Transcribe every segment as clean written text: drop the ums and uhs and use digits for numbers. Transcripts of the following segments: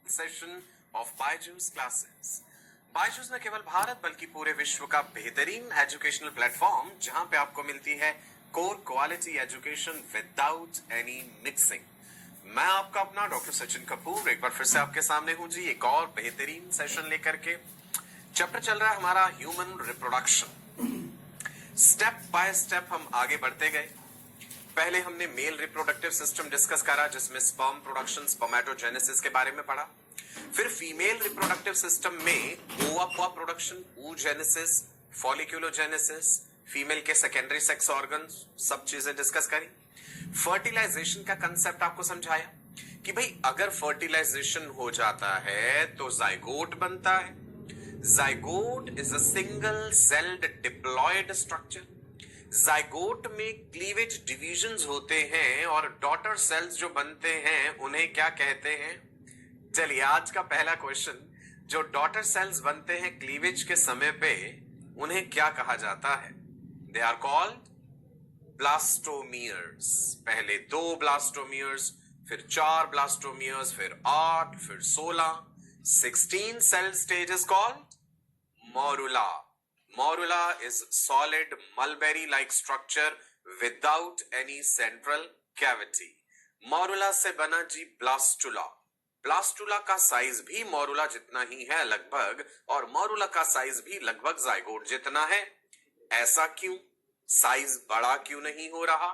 Session of Byju's classes. Byju's न केवल भारत बल्कि पूरे विश्व का बेहतरीन एजुकेशनल प्लेटफॉर्म जहां पे आपको मिलती है core quality education without any mixing. मैं आपका अपना डॉक्टर सचिन कपूर एक बार फिर से आपके सामने हूं जी, एक और बेहतरीन सेशन लेकर के। चैप्टर चल रहा है हमारा human reproduction. Step by step हम आगे बढ़ते गए। पहले हमने मेल रिप्रोडक्टिव सिस्टम डिस्कस करा जिसमें स्पर्म प्रोडक्शन, स्पर्मेटोजेनेसिस के बारे में पढ़ा। फिर फीमेल रिप्रोडक्टिव सिस्टम में ओवा प्रोडक्शन, oogenesis, folliculogenesis, फीमेल के सेकेंडरी सेक्स ऑर्गन, सब चीजें डिस्कस करी। फर्टिलाइजेशन का कंसेप्ट आपको समझाया कि भाई अगर फर्टिलाइजेशन हो जाता है तो जाइगोट बनता है। Zygote is a single celled diploid structure. Zygote में क्लीवेज डिविजन्स होते हैं और डॉटर सेल्स जो बनते हैं उन्हें क्या कहते हैं? चलिए आज का पहला क्वेश्चन, जो डॉटर सेल्स बनते हैं क्लीवेज के समय पे उन्हें क्या कहा जाता है? They are called blastomeres. पहले 2 ब्लास्टोमियर्स, फिर 4 ब्लास्टोमियर्स, फिर 8, फिर 16, 16 cell stage is called morula. Morula is solid mulberry-like structure without any central cavity. Morula से बना जी blastula. Blastula का साइज भी मोरुला जितना ही है लगभग, और मोरुला का साइज भी लगभग जाइगोट जितना है। ऐसा क्यों? साइज बड़ा क्यों नहीं हो रहा?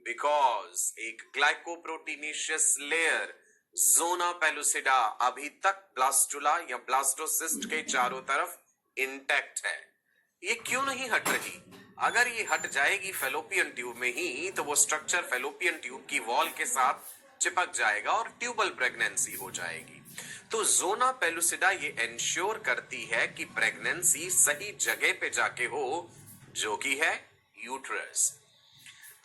बिकॉज एक ग्लाइकोप्रोटीनेशियस लेयर जोना पेलुसिडा अभी तक ब्लास्टुला या ब्लास्टोसिस्ट के चारों तरफ इंटैक्ट है। ये क्यों नहीं हट रही? अगर ये हट जाएगी फेलोपियन ट्यूब में ही तो वो स्ट्रक्चर फेलोपियन ट्यूब की वॉल के साथ चिपक जाएगा और ट्यूबल प्रेगनेंसी हो जाएगी। तो जोना पेलुसिडा ये इंश्योर करती है कि प्रेगनेंसी सही जगह पे जाके हो, जो कि है यूट्रस।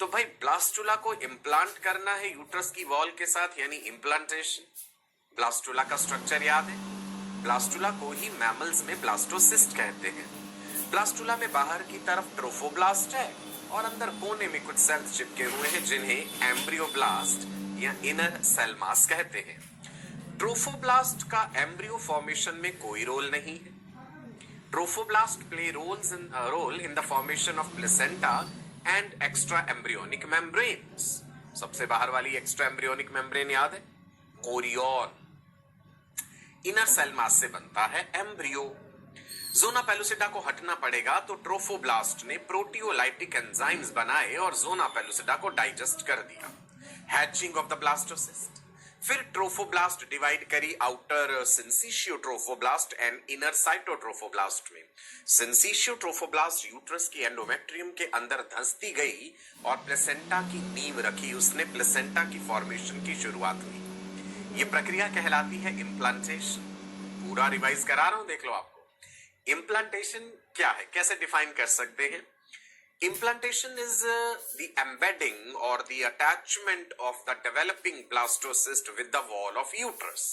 तो भाई ब्लास्टुला को इम्प्लांट करना है यूट्रस की वॉल के साथ, यानी इम्प्लांटेशन। ब्लास्टुला का स्ट्रक्चर याद है? ब्लास्टुला को ही मैमल्स में ब्लास्टोसिस्ट कहते हैं। ब्लास्टुला में बाहर की तरफ ट्रोफोब्लास्ट है और अंदर कोने में कुछ सेल्स चिपके हुए हैं जिन्हें एम्ब्रियोब्लास्ट या इनर सेल मास कहते हैं। ट्रोफोब्लास्ट का एम्ब्रियो फॉर्मेशन में कोई रोल नहीं है। Trophoblast play role in the formation of placenta and extra embryonic membranes. सबसे बाहर वाली एक्स्ट्रा एम्ब्रियोनिक मेम्ब्रेन याद है? कोरियन। इनर सेल मास से बनता है एम्ब्रियो। जोना पेलुसिडा को हटना पड़ेगा तो ट्रोफोब्लास्ट ने प्रोटियोलाइटिक एंजाइम्स बनाए और जोना पेलुसिडा को डाइजेस्ट कर दिया। Hatching of the blastocyst. फिर ट्रोफोब्लास्ट डिवाइड करी outer syncytio trophoblast and inner cytotrophoblast में। सिंसिशियो ट्रोफोब्लास्ट यूट्रस की एंडोमेट्रियम के अंदर धंसती गई और प्लेसेंटा की नींव रखी, उसने प्लेसेंटा की फॉर्मेशन की शुरुआत हुई। ये प्रक्रिया कहलाती है इम्प्लांटेशन। पूरा रिवाइज करा रहा हूं, देख लो आपको। इम्प्लांटेशन क्या है, कैसे डिफाइन कर सकते हैं? इम्प्लांटेशन इज द एम्बेडिंग और the attachment of the developing blastocyst with the wall of uterus.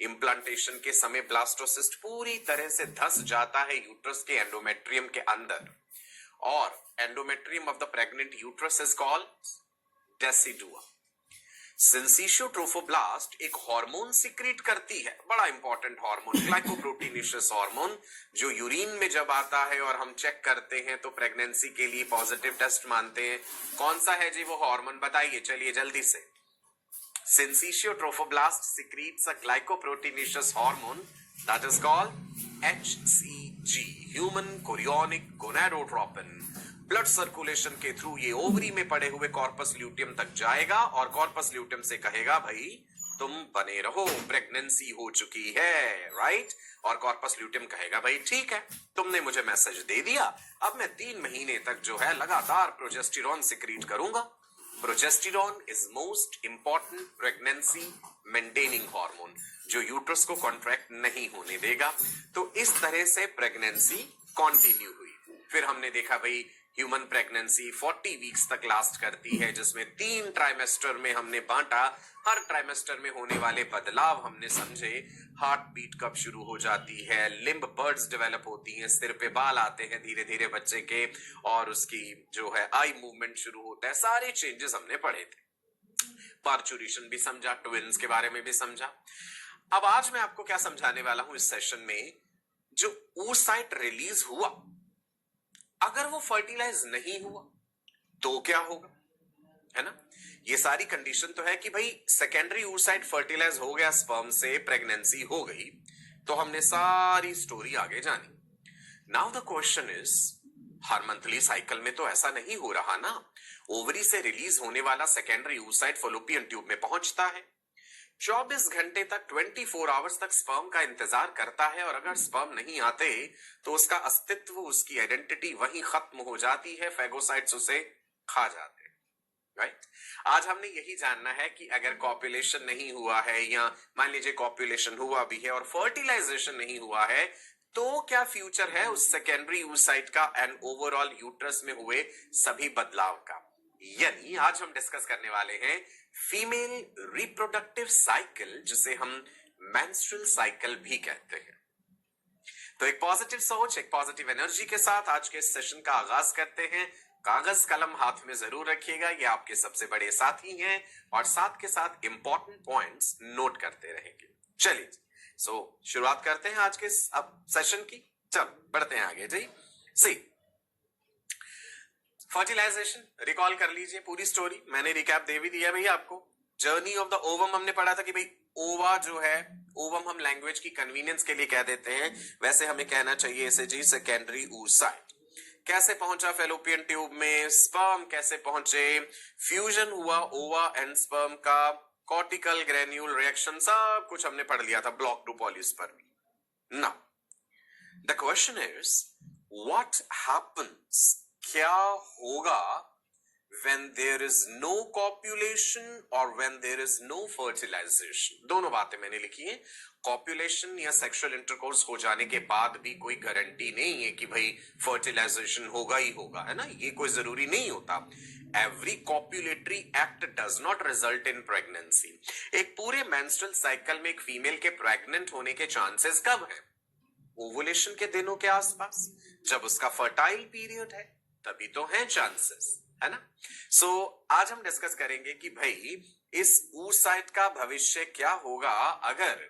Implantation के समय ब्लास्टोसिस्ट पूरी तरह से धंस जाता है यूट्रस के एंडोमेट्रियम के अंदर, और endometrium of the pregnant uterus is called decidua. Syncytio trophoblast एक हार्मोन सिक्रीट करती है, बड़ा इंपॉर्टेंट हार्मोन, ग्लाइकोप्रोटीनेशियस हार्मोन, जो यूरिन में जब आता है और हम चेक करते हैं तो प्रेगनेंसी के लिए पॉजिटिव टेस्ट मानते हैं। कौन सा है जी वो हार्मोन, बताइए चलिए जल्दी से। Syncytio trophoblast secretes a glycoproteinaceous hormone that is called HCG, human chorionic gonadotropin. Blood circulation के थ्रू ये ओवरी में पड़े हुए कॉर्पस ल्यूटियम तक जाएगा और कॉर्पस ल्यूटियम से कहेगा भाई तुम बने रहो, प्रेगनेंसी हो चुकी है, राइट? और कॉर्पस ल्यूटियम कहेगा भाई ठीक है, तुमने मुझे मैसेज दे दिया, अब मैं 3 महीने तक जो है लगातार प्रोजेस्टेरॉन सिक्रीट करूंगा। Progesterone is most important pregnancy maintaining hormone, जो यूट्रस को कॉन्ट्रैक्ट नहीं होने देगा। तो इस तरह से प्रेगनेंसी कंटिन्यू हुई। फिर हमने देखा भाई ह्यूमन प्रेगनेंसी 40 वीक्स तक लास्ट करती है, जिसमें 3 ट्राइमेस्टर में हमने बांटा। हर ट्राइमेस्टर में होने वाले बदलाव हमने समझे। हार्ट बीट कब शुरू हो जाती है, लिम्ब बर्ड्स डेवलप होती हैं, सिर पे बाल आते हैं धीरे धीरे बच्चे के, और उसकी जो है आई मूवमेंट शुरू होता है, सारे चेंजेस हमने पढ़े थे। पार्चुरेशन भी समझा, ट्विन्स के बारे में भी समझा। अब आज मैं आपको क्या समझाने वाला हूं इस सेशन में, जो oocyte रिलीज हुआ, अगर वो फर्टिलाइज नहीं हुआ तो क्या होगा, है ना। ये सारी कंडीशन तो है कि भाई सेकेंडरी oocyte फर्टिलाइज हो गया स्पर्म से, प्रेगनेंसी हो गई, तो हमने सारी स्टोरी आगे जानी। Now the question is, her monthly cycle में तो ऐसा नहीं हो रहा ना। ओवरी से रिलीज होने वाला सेकेंडरी oocyte फॉलोपियन ट्यूब में पहुंचता है, 24 घंटे तक, 24 आवर्स तक स्पर्म का इंतजार करता है, और अगर स्पर्म नहीं आते तो उसका अस्तित्व, उसकी आइडेंटिटी वहीं खत्म हो जाती है, फेगोसाइट्स उसे खा जाते हैं, राइट। आज हमने यही जानना है कि अगर कॉपुलेशन नहीं हुआ है, या मान लीजिए कॉपुलेशन हुआ भी है और फर्टिलाइजेशन नहीं हुआ है, तो क्या फ्यूचर है उस सेकेंडरी oocyte का एंड ओवरऑल यूट्रस में हुए सभी बदलाव का। यानी आज हम डिस्कस करने वाले हैं फीमेल रिप्रोडक्टिव साइकिल, जिसे हम मेंस्ट्रुअल साइकिल भी कहते हैं। तो एक पॉजिटिव सोच, एक पॉजिटिव एनर्जी के साथ आज के इस सेशन का आगाज करते हैं। कागज कलम हाथ में जरूर रखिएगा, ये आपके सबसे बड़े साथी हैं, और साथ के साथ इंपॉर्टेंट पॉइंट्स नोट करते रहेंगे। चलिए शुरुआत करते हैं आज के अब सेशन की। चलो बढ़ते हैं आगे जी। सी फर्टिलाइजेशन, रिकॉल कर लीजिए पूरी स्टोरी, मैंने रिकैप दे भी दिया भैया आपको। जर्नी ऑफ द ओवम हमने पढ़ा था कि भाई ओवा जो है, ओवम हम लैंग्वेज की कन्वीनियंस के लिए कह देते हैं, वैसे हमें कहना चाहिए इसे जी सेकेंडरी oocyte। कैसे पहुंचा फेलोपियन ट्यूब में, स्पर्म कैसे पहुंचे, फ्यूजन हुआ ओवा एंड स्पर्म का, कॉर्टिकल ग्रेन्यूल रिएक्शन, सब कुछ हमने पढ़ लिया था ब्लॉक टू पॉलिस पर भी। Now the question is what happens, क्या होगा when there is no copulation or when there is no fertilization। दोनों बातें मैंने लिखी हैं। कॉपुलेशन या सेक्सुअल इंटरकोर्स हो जाने के बाद भी कोई गारंटी नहीं है कि भाई फर्टिलाइजेशन होगा ही होगा, है ना, ये कोई जरूरी नहीं होता। Every copulatory act does not result in pregnancy. एक पूरे मेंस्ट्रुअल साइकिल में एक फीमेल के प्रेग्नेंट होने के चांसेस कब है? ओवुलेशन के दिनों के आसपास, जब उसका फर्टाइल पीरियड है, तभी तो है चांसेस, है ना। आज हम डिस्कस करेंगे कि भाई इस oocyte का भविष्य क्या होगा अगर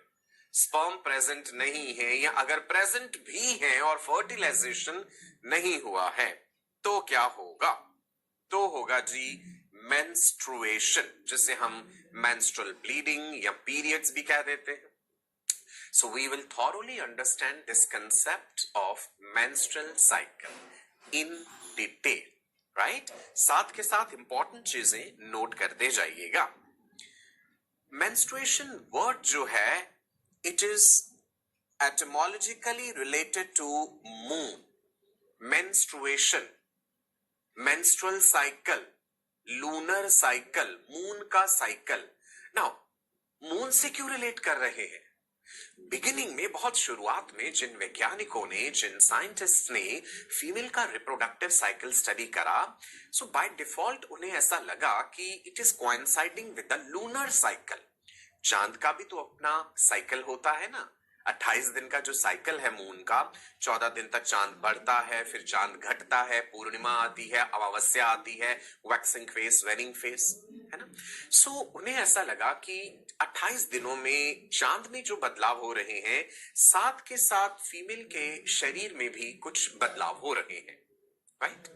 स्पर्म प्रेजेंट नहीं है, या अगर प्रेजेंट भी है और फर्टिलाइजेशन नहीं हुआ है तो क्या होगा। तो होगा जी मेंस्ट्रुएशन, जिसे हम मेंस्ट्रुअल ब्लीडिंग या पीरियड्स भी कह देते हैं। So we will thoroughly understand this concept of menstrual cycle in detail, right? साथ के साथ इंपॉर्टेंट चीजें नोट करते जाइएगा। Menstruation word जो है, it is etymologically related to moon, menstruation, menstrual cycle, lunar cycle, moon का cycle। Now, moon से क्यों रिलेट कर रहे हैं? बिगिनिंग में, बहुत शुरुआत में, जिन वैज्ञानिकों ने, जिन साइंटिस्ट ने फीमेल का रिप्रोडक्टिव साइकिल स्टडी करा, सो बाय डिफॉल्ट उन्हें ऐसा लगा कि it is coinciding with the lunar cycle. चांद का भी तो अपना साइकिल होता है ना, 28 दिन का जो साइकिल है मून का, 14 दिन तक चांद बढ़ता है, फिर चांद घटता है, पूर्णिमा आती है, अमावस्या आती है, वैक्सिंग फेस, वेनिंग फेस, है ना। उन्हें ऐसा लगा कि 28 दिनों में चांद में जो बदलाव हो रहे हैं, साथ के साथ फीमेल के शरीर में भी कुछ बदलाव हो रहे हैं, राइट।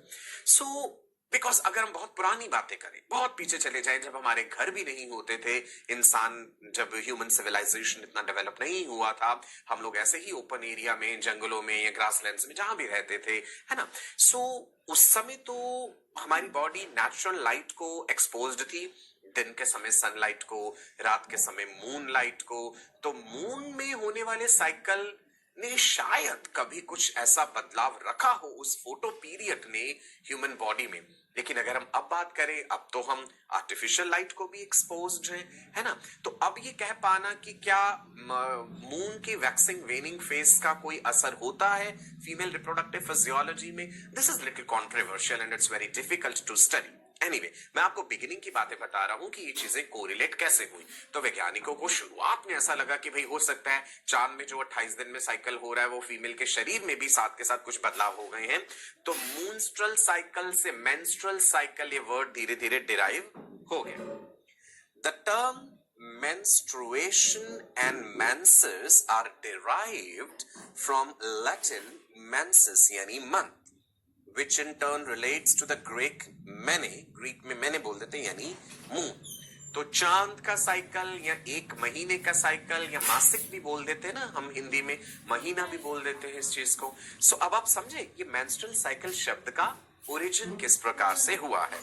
बिकॉज अगर हम बहुत पुरानी बातें करें, बहुत पीछे चले जाएं, जब हमारे घर भी नहीं होते थे, इंसान, जब ह्यूमन सिविलाइजेशन इतना डेवलप नहीं हुआ था, हम लोग ऐसे ही ओपन एरिया में, जंगलों में या ग्रासलैंड्स में जहां भी रहते थे, है ना। उस समय तो हमारी बॉडी नेचुरल लाइट को एक्सपोज्ड थी, दिन के समय सनलाइट को, रात के समय मून लाइट को। तो मून में होने वाले साइकिल ने शायद कभी कुछ ऐसा बदलाव रखा हो उस फोटो पीरियड ने ह्यूमन बॉडी में। लेकिन अगर हम अब बात करें, अब तो हम आर्टिफिशियल लाइट को भी एक्सपोज्ड हैं, है ना। तो अब ये कह पाना कि क्या मून की वैक्सिंग वेनिंग फेज का कोई असर होता है फीमेल रिप्रोडक्टिव फिजियोलॉजी में, this is little controversial and it's very difficult to study. Anyway, मैं आपको बिगिनिंग की बातें बता रहा हूं कि ये चीजें कोरिलेट कैसे हुई। तो वैज्ञानिकों को शुरुआत में ऐसा लगा कि भाई हो सकता है चांद में जो 28 दिन में साइकिल हो रहा है, वो फीमेल के शरीर में भी साथ के साथ कुछ बदलाव हो गए हैं। तो मूनस्ट्रल साइकिल से मेंस्ट्रुअल साइकिल, ये वर्ड धीरे धीरे डिराइव हो गया। The term menstruation and menses are derived from Latin menses यानी month, which in turn relates to the Greek mene, Greek में mene बोल देते हैं यानी मुंह। तो चांद का साइकिल या एक महीने का साइकिल या मासिक भी बोल देते हैं ना हम हिंदी में, महीना भी बोल देते हैं इस चीज को। सो अब आप समझे ये मेंस्ट्रुअल साइकिल शब्द का ओरिजिन किस प्रकार से हुआ है।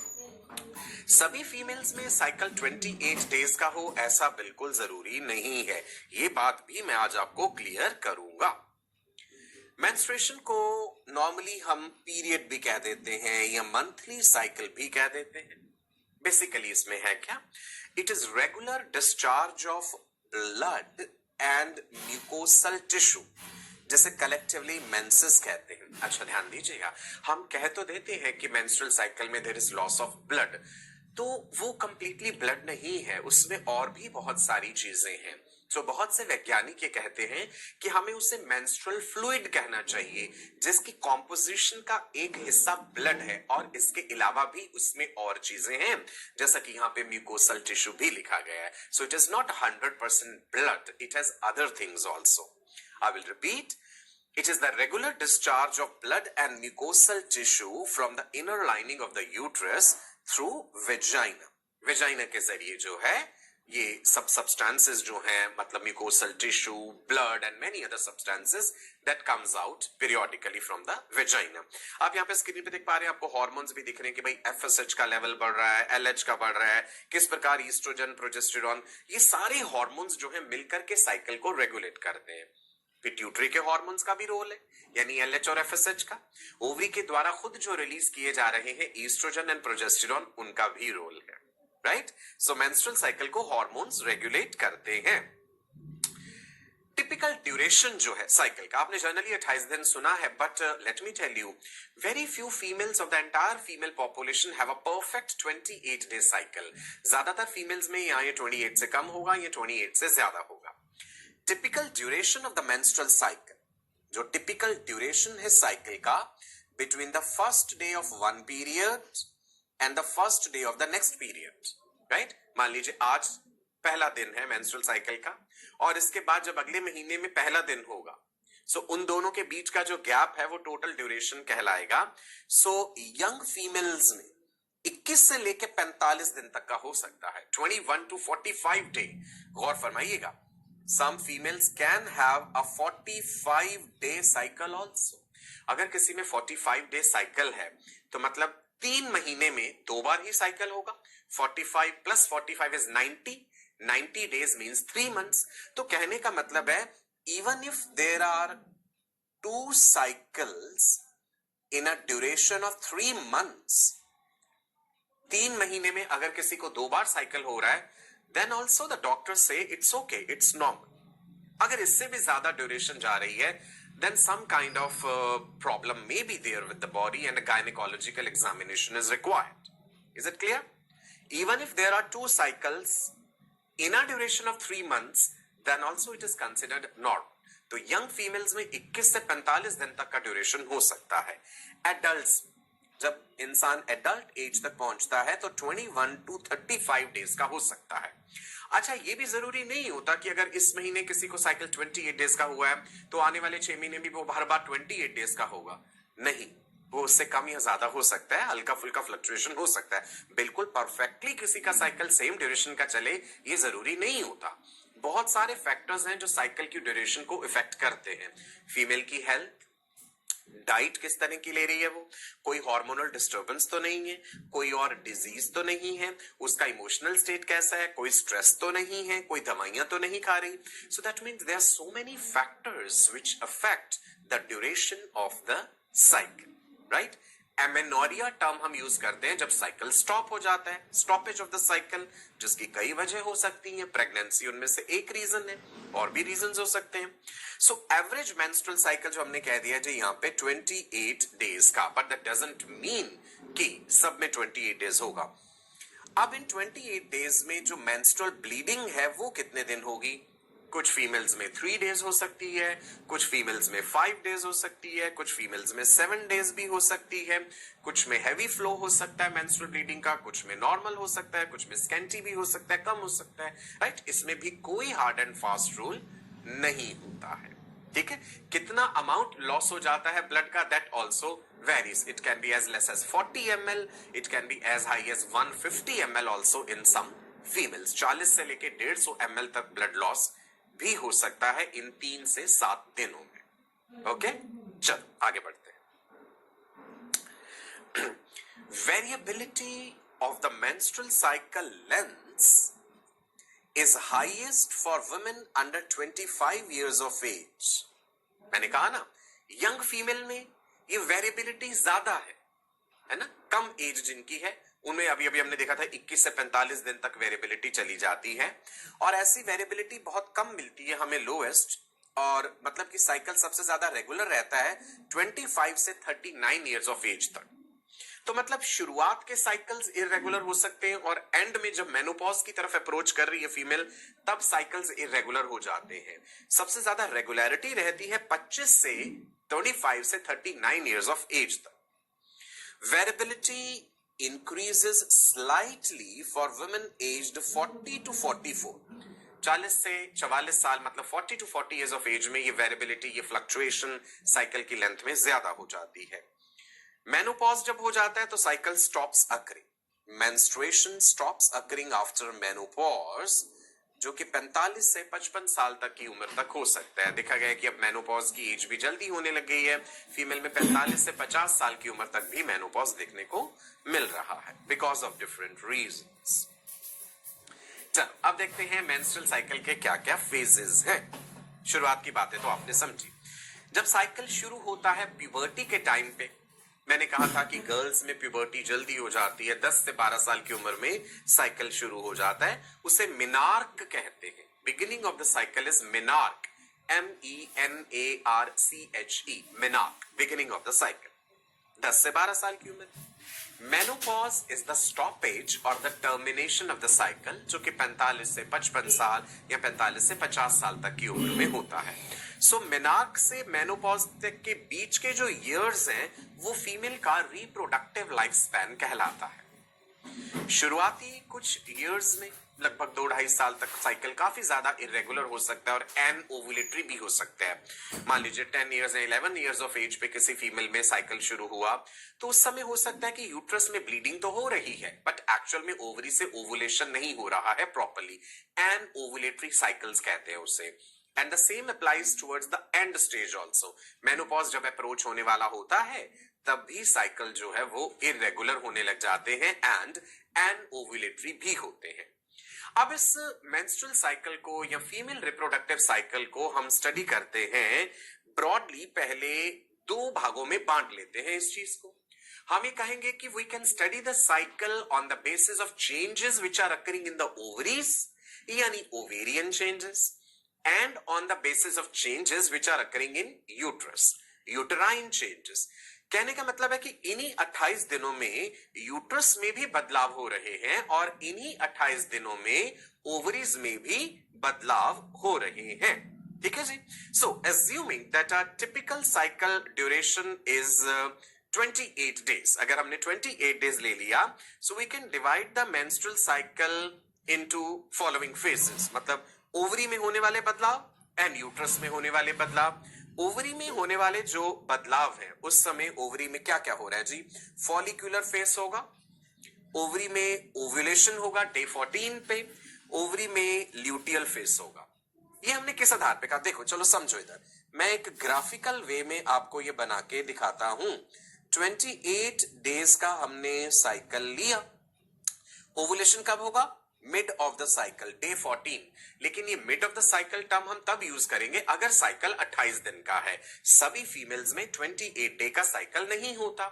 सभी फीमेल्स में साइकिल 28 डेज का हो ऐसा बिल्कुल जरूरी नहीं है, ये बात भी मैं आज आपको क्लियर करूंगा। मेंस्ट्रुएशन को नॉर्मली हम पीरियड भी कह देते हैं या मंथली साइकिल भी कह देते हैं। बेसिकली इसमें है क्या, it is regular discharge of blood and mucosal tissue, जैसे कलेक्टिवली मेंसेस कहते हैं। अच्छा ध्यान दीजिएगा, हम कह तो देते हैं कि मेंस्ट्रुअल साइकिल में there is loss of blood, तो वो कंप्लीटली ब्लड नहीं है, उसमें और भी बहुत सारी चीजें हैं। तो बहुत से वैज्ञानिक ये कहते हैं कि हमें उसे मेंस्ट्रुअल फ्लूइड कहना चाहिए, जिसकी कॉम्पोजिशन का एक हिस्सा ब्लड है और इसके अलावा भी उसमें और चीजें हैं, जैसा कि यहाँ पे म्यूकोसल टिश्यू भी लिखा गया है। So it is not 100% blood, it has other things also. I will repeat. It is the regular discharge of blood and mucosal tissue from the inner lining of the uterus through vagina. Vagina के जरिए जो है ये सब substances जो हैं, मतलब mucosal tissue, blood and many other substances that comes out periodically from the vagina. आप यहाँ पे स्क्रीन पे देख पा रहे हैं, आपको हार्मोन्स भी दिख रहे हैं कि भाई FSH का लेवल बढ़ रहा है, LH का बढ़ रहा है, किस प्रकार ईस्ट्रोजन, प्रोजेस्टेरॉन, ये सारे हार्मोन्स जो है मिलकर के साइकिल को रेगुलेट करते हैं। पिट्यूटरी के हार्मोन्स का भी रोल है यानी LH और FSH का। ओवरी के द्वारा खुद जो रिलीज किए जा रहे हैं ईस्ट्रोजन एंड प्रोजेस्टेरॉन, उनका भी रोल है, राइट। सो मेंस्ट्रुअल साइकिल को हार्मोन्स रेगुलेट करते हैं। टिपिकल ड्यूरेशन जो है साइकिल का, आपने जनरली 28 दिन सुना है, but let me tell you, very few females of the entire female population have a perfect 28 day cycle. ज्यादातर फीमेल्स में या ये 28 से कम होगा या 28 से ज्यादा होगा। Typical duration of the menstrual cycle, जो टिपिकल ड्यूरेशन है साइकिल का, between the first day of one period and the first day of the next period, right. मान लीजिए आज पहला दिन है मेंस्ट्रुअल साइकिल का और इसके बाद जब अगले महीने में पहला दिन होगा, सो उन दोनों के बीच का जो गैप है वो टोटल ड्यूरेशन कहलाएगा। सो यंग फीमेल्स में 21 से लेकर 45 दिन तक का हो सकता है, 21 to 45 डे। गौर फरमाइएगा, some females can have a 45 day cycle also। अगर किसी में 45 डे साइकिल है तो मतलब 3 महीने में 2 बार ही साइकिल होगा। 45 plus 45 is 90, 90 days means 3 months। तो कहने का मतलब है even if there are 2 cycles in a duration of 3 months, 3 महीने में अगर किसी को 2 बार साइकिल हो रहा है, then also the doctors say it's okay, it's normal। अगर इससे भी ज्यादा ड्यूरेशन जा रही है, then some kind of problem may be there with the body and a gynecological examination is required। Is it clear? Even if there are 2 cycles in a duration of 3 months, then also it is considered normal। तो young females में 21 से 45 दिन तक का duration हो सकता है। Adults, जब इंसान एडल्ट एज तक पहुंचता है तो 21 to 35 डेज का हो सकता है। अच्छा, ये भी जरूरी नहीं होता कि अगर इस महीने किसी को साइकिल 28 डेज का हुआ है तो आने वाले 6 महीने भी वो हर बार 28 डेज का होगा, नहीं, वो उससे कम या ज्यादा हो सकता है, हल्का फुल्का फ्लक्चुएशन हो सकता है। बिल्कुल परफेक्टली किसी का साइकिल सेम ड्यूरेशन का चले ये जरूरी नहीं होता। बहुत सारे फैक्टर्स हैं जो साइकिल की ड्यूरेशन को इफेक्ट करते हैं। फीमेल की हेल्थ, डाइट किस तरह की ले रही है वो, कोई हार्मोनल डिस्टर्बेंस तो नहीं है, कोई और डिजीज तो नहीं है, उसका इमोशनल स्टेट कैसा है, कोई स्ट्रेस तो नहीं है, कोई दवाइयां तो नहीं खा रही। So that means there are so many factors which affect the duration of the cycle, right. Amenorrhea term हम यूज करते हैं जब साइकिल स्टॉप हो जाता है, स्टॉपेज ऑफ द साइकिल, जिसकी कई वजह हो सकती हैं। प्रेगनेंसी उनमें से एक रीजन है, और भी रीजंस हो सकते हैं। सो एवरेज मेंस्ट्रुअल साइकिल जो हमने कह दिया जी यहाँ पे 28 डेज का, बट दैट डजंट मीन कि सब में 28 डेज होगा। अब इन 28 डेज में जो मेंस्ट्रुअल ब्लीडिंग है वो कितने दिन होगी? कुछ फीमेल्स में 3 डेज हो सकती है, कुछ फीमेल्स में 5 डेज हो सकती है, कुछ फीमेल्स में 7 डेज भी हो सकती है, कुछ में हैवी फ्लो हो सकता है मेंस्ट्रुअल ब्लीडिंग का, कुछ में नॉर्मल हो सकता है, कुछ में स्कैंटी भी हो सकता है, कम हो सकता है, राइट। इसमें भी कोई हार्ड एंड फास्ट रूल नहीं होता है, ठीक है। कितना अमाउंट लॉस हो जाता है ब्लड का, that also varies. It can be as less as 40 ml, it can be as high as 150 ml also in some females. 40 से लेके 150 ml तक ब्लड लॉस भी हो सकता है इन 3 से 7 दिनों में। ओके, चलो आगे बढ़ते हैं। Variability of the menstrual cycle lengths is highest for women under 25 years of age। मैंने कहा ना, यंग फीमेल में ये वेरिएबिलिटी ज्यादा है ना। कम एज जिनकी है उनमें अभी अभी हमने देखा था 21 से 45 दिन तक वेरिएबिलिटी चली जाती है, और ऐसी वेरिएबिलिटी बहुत कम मिलती है हमें लोएस्ट, और मतलब कि साइकिल सबसे ज्यादा रेगुलर रहता है 25 से 39 इयर्स ऑफ एज तक। तो मतलब शुरुआत के साइकिल्स इरेगुलर हो सकते हैं, और एंड में जब मेनोपॉज की तरफ अप्रोच कर रही है फीमेल, तब साइकिल्स इरेगुलर हो जाते हैं। सबसे ज्यादा रेगुलरिटी रहती है 25 से 25 से 39 इयर्स ऑफ एज तक। Variability increases slightly for women aged 40 to 44। 40 से 44 साल मतलब 40 to 40 इयर्स ऑफ एज में ये वेरिएबिलिटी, ये फ्लक्चुएशन साइकिल की लेंथ में ज्यादा हो जाती है। मेनोपॉज जब हो जाता है तो cycle stops occurring. Menstruation stops occurring after menopause, जो कि 45 से 55 साल तक की उम्र तक हो सकता है। देखा गया कि अब मेनोपॉज की एज भी जल्दी होने लग गई है। फीमेल में 45 से 50 साल की उम्र तक भी मेनोपॉज देखने को मिल रहा है, बिकॉज ऑफ डिफरेंट रीजंस। चलो अब देखते हैं मेंस्ट्रुअल साइकिल के क्या क्या फेजेस हैं। शुरुआत की बातें तो आपने समझी। जब साइकिल शुरू होता है प्यूबर्टी के टाइम पे, मैंने कहा था कि गर्ल्स में प्यूबर्टी जल्दी हो जाती है, 10 से 12 साल की उम्र में साइकिल शुरू हो जाता है, उसे मिनार्क कहते हैं। Beginning of the cycle is menarche, MENARCHE, menarche, beginning of the cycle, 10 से 12 साल की उम्र। मेनोपॉज इज द स्टॉपेज और the termination of the cycle, जो कि 45 से 55 साल या 45 से 50 साल तक की उम्र में होता है। सो मेनार्क से मेनोपॉज तक के बीच के जो इयर्स हैं, वो फीमेल का रिप्रोडक्टिव लाइफ स्पैन कहलाता है। शुरुआती कुछ इयर्स में लगभग 2-2.5 साल तक साइकिल काफी ज्यादा इरेगुलर हो सकता है और एन ओवुलेटरी भी हो सकता है। मान लीजिए 10 इयर्स या 11 इयर्स ऑफ एज पे किसी फीमेल में साइकिल शुरू हुआ, तो उस समय हो सकता है कि यूट्रस में ब्लीडिंग तो हो रही है, बट एक्चुअल में ओवरी से ओवुलेशन नहीं हो रहा है प्रॉपर्ली। एन ओवुलेटरी साइकिल्स कहते हैं उसे। And the same applies towards the end stage also. Menopause जब अप्रोच होने वाला होता है, तब भी साइकिल जो है वो इरेगुलर होने लग जाते हैं एंड एन ओवुलेटरी भी होते हैं। अब इस मेंस्ट्रुअल साइकिल को या फीमेल रिप्रोडक्टिव साइकिल को हम स्टडी करते हैं ब्रॉडली, पहले 2 भागों में बांट लेते हैं इस चीज को। हम ये कहेंगे कि we can study the cycle on the basis of changes which are occurring in the ovaries, यानी ovarian changes, and on the basis of changes which are occurring in uterus, uterine changes। कहने का मतलब है कि इन्हीं 28 दिनों में uterus में भी बदलाव हो रहे हैं और इन्हीं 28 दिनों में ओवरीज में भी बदलाव हो रहे हैं। ठीक है जी। सो assuming that a typical cycle duration is 28 days, अगर हमने 28 days ले लिया, so we can divide the menstrual cycle into following phases। मतलब ओवरी में होने वाले बदलाव एंड यूट्रस में होने वाले बदलाव। ओवरी में होने वाले जो बदलाव है, उस समय ओवरी में क्या क्या हो रहा है जी? फॉलिक्यूलर फेस होगा, ओवरी में ओव्यूलेशन होगा डे 14 पे, ओवरी में ल्यूटियल फेस होगा। ये हमने किस आधार पे कहा? देखो चलो समझो इधर, मैं एक ग्राफिकल वे में आपको ये बना के दिखाता हूं। 28 डेज का हमने साइकिल लिया, ओवुलेशन कब होगा? Mid of the cycle, day 14। लेकिन ये mid of the cycle term हम तब यूज करेंगे अगर साइकिल 28 दिन का है। सभी फीमेल्स में 28 डे का साइकिल नहीं होता।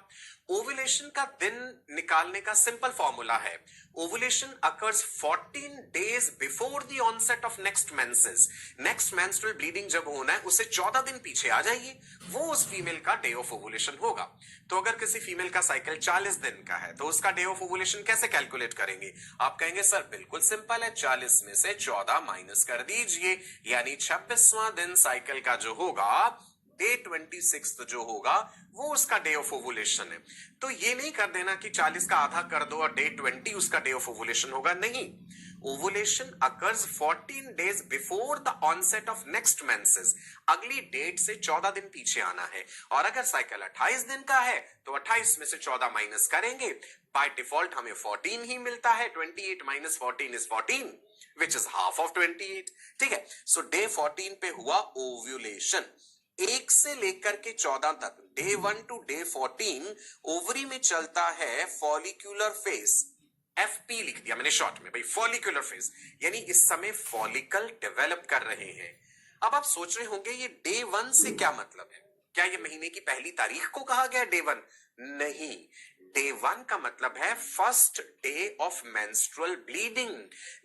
ओवुलेशन का दिन निकालने का सिंपल फॉर्मूला है, ovulation occurs 14 days before the onset of next menses. Next menstrual bleeding जब होना है उससे 14 दिन पीछे आ जाइए, वो उस फीमेल का डे ऑफ ओवुलेशन होगा। तो अगर किसी फीमेल का साइकिल 40 दिन का है तो उसका डे ऑफ ओवुलेशन कैसे कैलकुलेट करेंगे? आप कहेंगे सर बिल्कुल सिंपल है, 40 में से 14 माइनस कर दीजिए, यानी 26वां दिन साइकिल का जो होगा, डे 26 जो होगा, वो उसका डे ऑफ ओवुलेशन है। तो ये नहीं कर देना कि 40 का आधा कर दो और डे 20 उसका डे ऑफ ओवुलेशन होगा, नहीं। Ovulation occurs 14 days before the onset of next menses. अगली डेट से 14 दिन पीछे आना है, और अगर साइकिल 28 दिन का है तो 28 में से 14 माइनस करेंगे, बाय डिफॉल्ट हमें 14 ही मिलता है। 28 minus 14 is 14, which is half of 28। ठीक है, सो डे 14 पे हुआ ओव्यूलेशन। 1 से लेकर के 14 तक, डे 1 टू डे 14 ओवरी में चलता है फॉलिक्यूलर फेज। एफपी लिख दिया मैंने शॉर्ट में, भाई फॉलिक्यूलर फेज, यानी इस समय फॉलिकल डेवलप कर रहे हैं। अब आप सोच रहे होंगे ये डे 1 से क्या मतलब है? क्या ये महीने की पहली तारीख को कहा गया डे 1? नहीं, डे 1 का मतलब है first day of menstrual bleeding.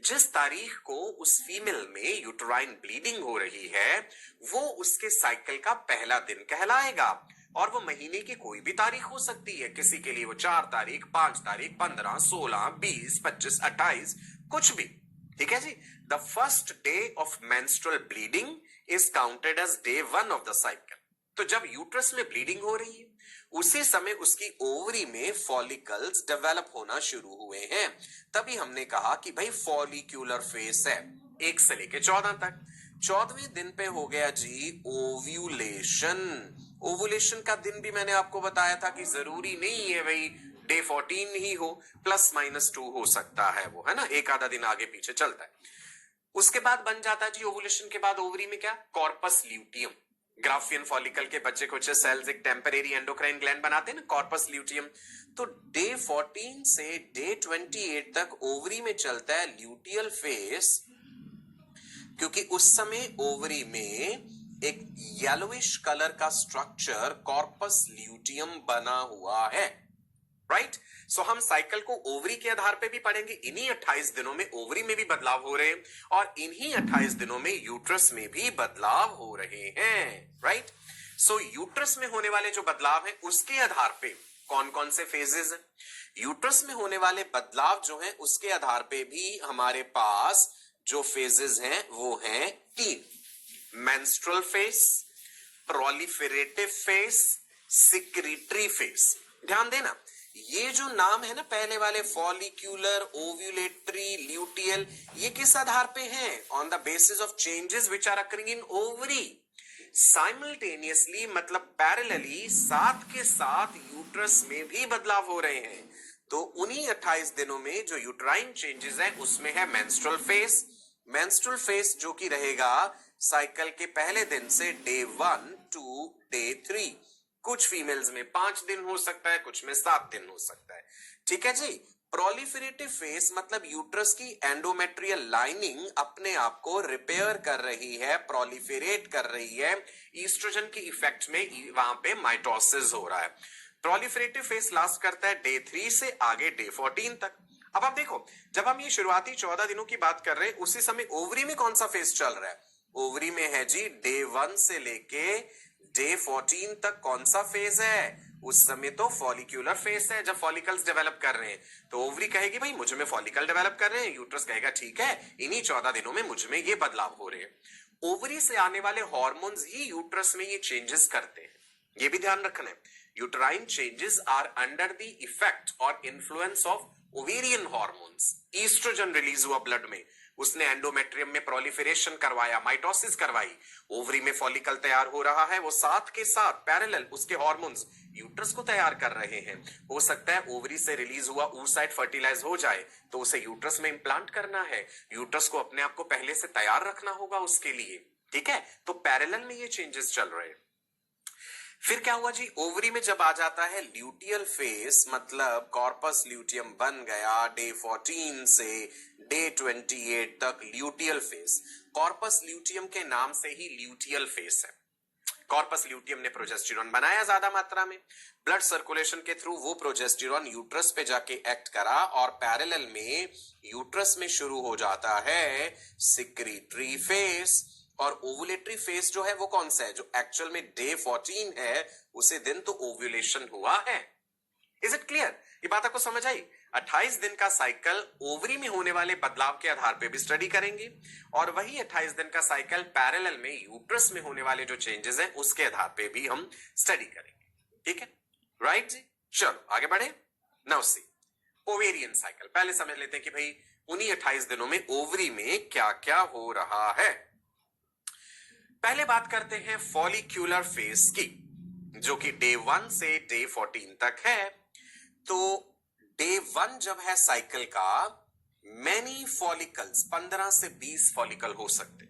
जिस तारीख को उस फीमेल में यूट्राइन ब्लीडिंग हो रही है, वो उसके साइकिल का पहला दिन कहलाएगा। और वो महीने की कोई भी तारीख हो सकती है, किसी के लिए वो 4 तारीख, 5 तारीख, 15, 16, 20, 25, 28, कुछ भी। ठीक है जी, the first day of menstrual bleeding is counted as day 1 of the cycle. तो जब यूट्रस में ब्लीडिंग हो रही है, उसी समय उसकी ओवरी में फॉलिकल्स डेवलप होना शुरू हुए हैं। तभी हमने कहा कि भाई फॉलिक्यूलर फेज है। 1 से लेके 14 तक, 14वें दिन पे हो गया जी ओव्यूलेशन। ओवुलेशन का दिन भी मैंने आपको बताया था कि जरूरी नहीं है भाई डे 14 ही हो, प्लस माइनस 2 हो सकता है, वो है ना, एक आधा दिन आगे पीछे चलता है। उसके बाद बन जाता है जी ओवुलेशन के बाद ओवरी में क्या, कॉर्पस ल्यूटियम। ग्राफियन फॉलिकल के बच्चे कुछ सेल्स एक टेम्परेरी एंडोक्राइन ग्लैंड बनाते हैं ना, कॉर्पस ल्यूटियम। तो डे 14 से डे 28 तक ओवरी में चलता है ल्यूटियल फेस, क्योंकि उस समय ओवरी में एक येलोइश कलर का स्ट्रक्चर कॉर्पस ल्यूटियम बना हुआ है, राइट। सो हम साइकिल को ओवरी के आधार पे भी पढ़ेंगे। इन्हीं 28 दिनों में ओवरी में भी बदलाव हो रहे हैं, और इन्हीं 28 दिनों में यूट्रस में भी बदलाव हो रहे हैं, राइट। सो यूट्रस में होने वाले जो बदलाव हैं उसके आधार पे कौन कौन से फेजेस हैं, यूट्रस में होने वाले बदलाव जो हैं उसके आधार पे भी हमारे पास जो फेजेस हैं वो हैं 3, menstrual phase, proliferative phase, secretory phase. ध्यान देना, ये जो नाम है ना पहले वाले, फॉलिक्यूलर, ओव्यूलेटरी, ल्यूटियल, ये किस आधार पे हैं? On the basis of changes which are occurring in ovary. Simultaneously मतलब पैरेलली, साथ के साथ यूट्रस में भी बदलाव हो रहे हैं। तो उन्हीं 28 दिनों में जो यूट्राइन चेंजेस है उसमें है मेंस्ट्रुअल फेज। मेंस्ट्रुअल फेज जो कि रहेगा साइकिल के पहले दिन से डे 1 टू डे 3। कुछ फीमेल्स में 5 दिन हो सकता है, कुछ में 7 दिन हो सकता है। ठीक है जी। प्रोलिफेरेटिव फेज मतलब यूट्रस की एंडोमेट्रियल लाइनिंग अपने आप को रिपेयर कर रही है, प्रोलिफेरेट कर रही है, ईस्ट्रोजन के इफेक्ट में वहां पे माइटोसिस हो रहा है। प्रोलिफेरेटिव फेज लास्ट करता है डे 3 से आगे डे 14 तक। अब आप देखो, जब हम ये शुरुआती 14 दिनों की बात कर रहे हैं, उसी समय ओवरी में कौन सा फेज चल रहा है? ओवरी में है जी डे 1 से लेके डे 14 तक कौन सा फेज है? उस समय तो फॉलिक्यूलर फेज है, जब फॉलिकल्स डेवलप कर रहे हैं। तो ओवरी कहेगी भाई मुझ में फॉलिकल डेवलप कर रहे हैं, यूट्रस कहेगा ठीक है, इन्हीं 14 दिनों में मुझ में ये बदलाव हो रहे हैं। ओवरी से आने वाले हार्मोन्स ही यूट्रस में ये चेंजेस करते हैं, ये भी ध्यान रखना है। Uterine changes are under the effect और influence of ovarian hormones. Oestrogen release हुआ ब्लड में, उसने एंडोमेट्रियम में प्रोलिफेरेशन करवाया, माइटोसिस करवाई, ओवरी में फॉलिकल तैयार हो रहा है, वो साथ के साथ पैरेलल उसके हार्मोन्स यूट्रस को तैयार कर रहे हैं। हो सकता है ओवरी से रिलीज हुआ oocyte फर्टिलाइज हो जाए तो उसे यूट्रस में इंप्लांट करना है, यूट्रस को अपने आप को पहले से तैयार रखना होगा उसके लिए। ठीक है, तो पैरेलल में ये चेंजेस चल रहे हैं। फिर क्या हुआ जी, ओवरी में जब आ जाता है ल्यूटियल फेज, मतलब कॉर्पस ल्यूटियम बन गया डे 14 से डे 28 तक ल्यूटियल फेज। कॉर्पस ल्यूटियम के नाम से ही ल्यूटियल फेज है। कॉर्पस ल्यूटियम ने प्रोजेस्टेरॉन बनाया ज्यादा मात्रा में, ब्लड सर्कुलेशन के थ्रू वो प्रोजेस्टेरॉन यूट्रस पे जाके एक्ट करा और पैरेलल में यूट्रस में शुरू हो जाता है सिक्रीटरी फेस। और ओवुलेटरी फेस जो है वो कौन सा है, जो एक्चुअल में डे 14 है, उसे दिन तो ओव्यूलेशन हुआ है। Is it clear? ये बात आपको समझ आई? 28 दिन का साइकिल ओवरी में होने वाले बदलाव के आधार पे भी स्टडी करेंगे और वही 28 दिन का साइकिल पैरेलल में यूट्रस में होने वाले जो चेंजेस हैं उसके आधार पे भी हम स्टडी करेंगे। ठीक है, राइट जी। चलो आगे बढ़े। Now see ovarian cycle. पहले समझ लेते हैं कि भाई उन्हीं 28 दिनों में ओवरी में क्या क्या हो रहा है। पहले बात करते हैं फॉलिक्यूलर फेज की, जो कि डे 1 से डे 14 तक है। तो डे 1 जब है साइकिल का, मैनी फॉलिकल्स 15 से 20 फॉलिकल हो सकते,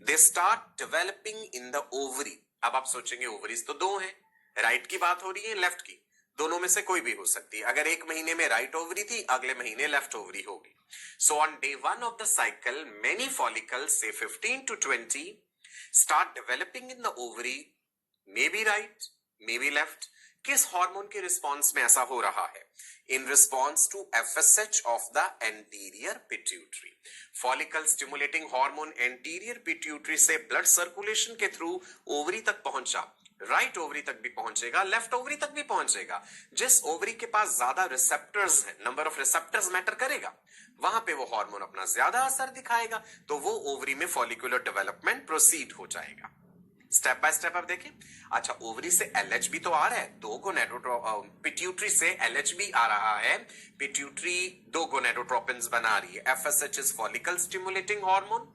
दे start developing in the ovary. अब आप सोचेंगे ओवरीज तो दो हैं, राइट की बात हो रही है लेफ्ट की, दोनों में से कोई भी हो सकती है। अगर एक महीने में राइट ओवरी थी, अगले महीने लेफ्ट ओवरी होगी। So on day 1 of the cycle many follicles से 15 to 20 start developing in the ovary, maybe right, maybe left। किस हार्मोन के रिस्पॉन्स में ऐसा हो रहा है? In response to FSH of the anterior pituitary. Follicle stimulating hormone anterior pituitary से blood circulation के थ्रू ओवरी तक पहुंचा, राइट ओवरी तक भी पहुंचेगा, लेफ्ट ओवरी तक भी पहुंचेगा। जिस ओवरी के पास ज्यादा रिसेप्टर्स है, नंबर ऑफ रिसेप्टर्स मैटर करेगा, वहां पे वो हार्मोन अपना ज्यादा असर दिखाएगा, तो वो ओवरी में फॉलिकुलर डेवलपमेंट प्रोसीड हो जाएगा। स्टेप बाय स्टेप अब देखें। अच्छा, ओवरी से LH भी तो आ रहा है, दो पिट्यूटरी से LH भी आ रहा है, पिट्यूटरी दो गोनेडोट्रोपिन्स बना रही है। FSH is follicle stimulating hormone,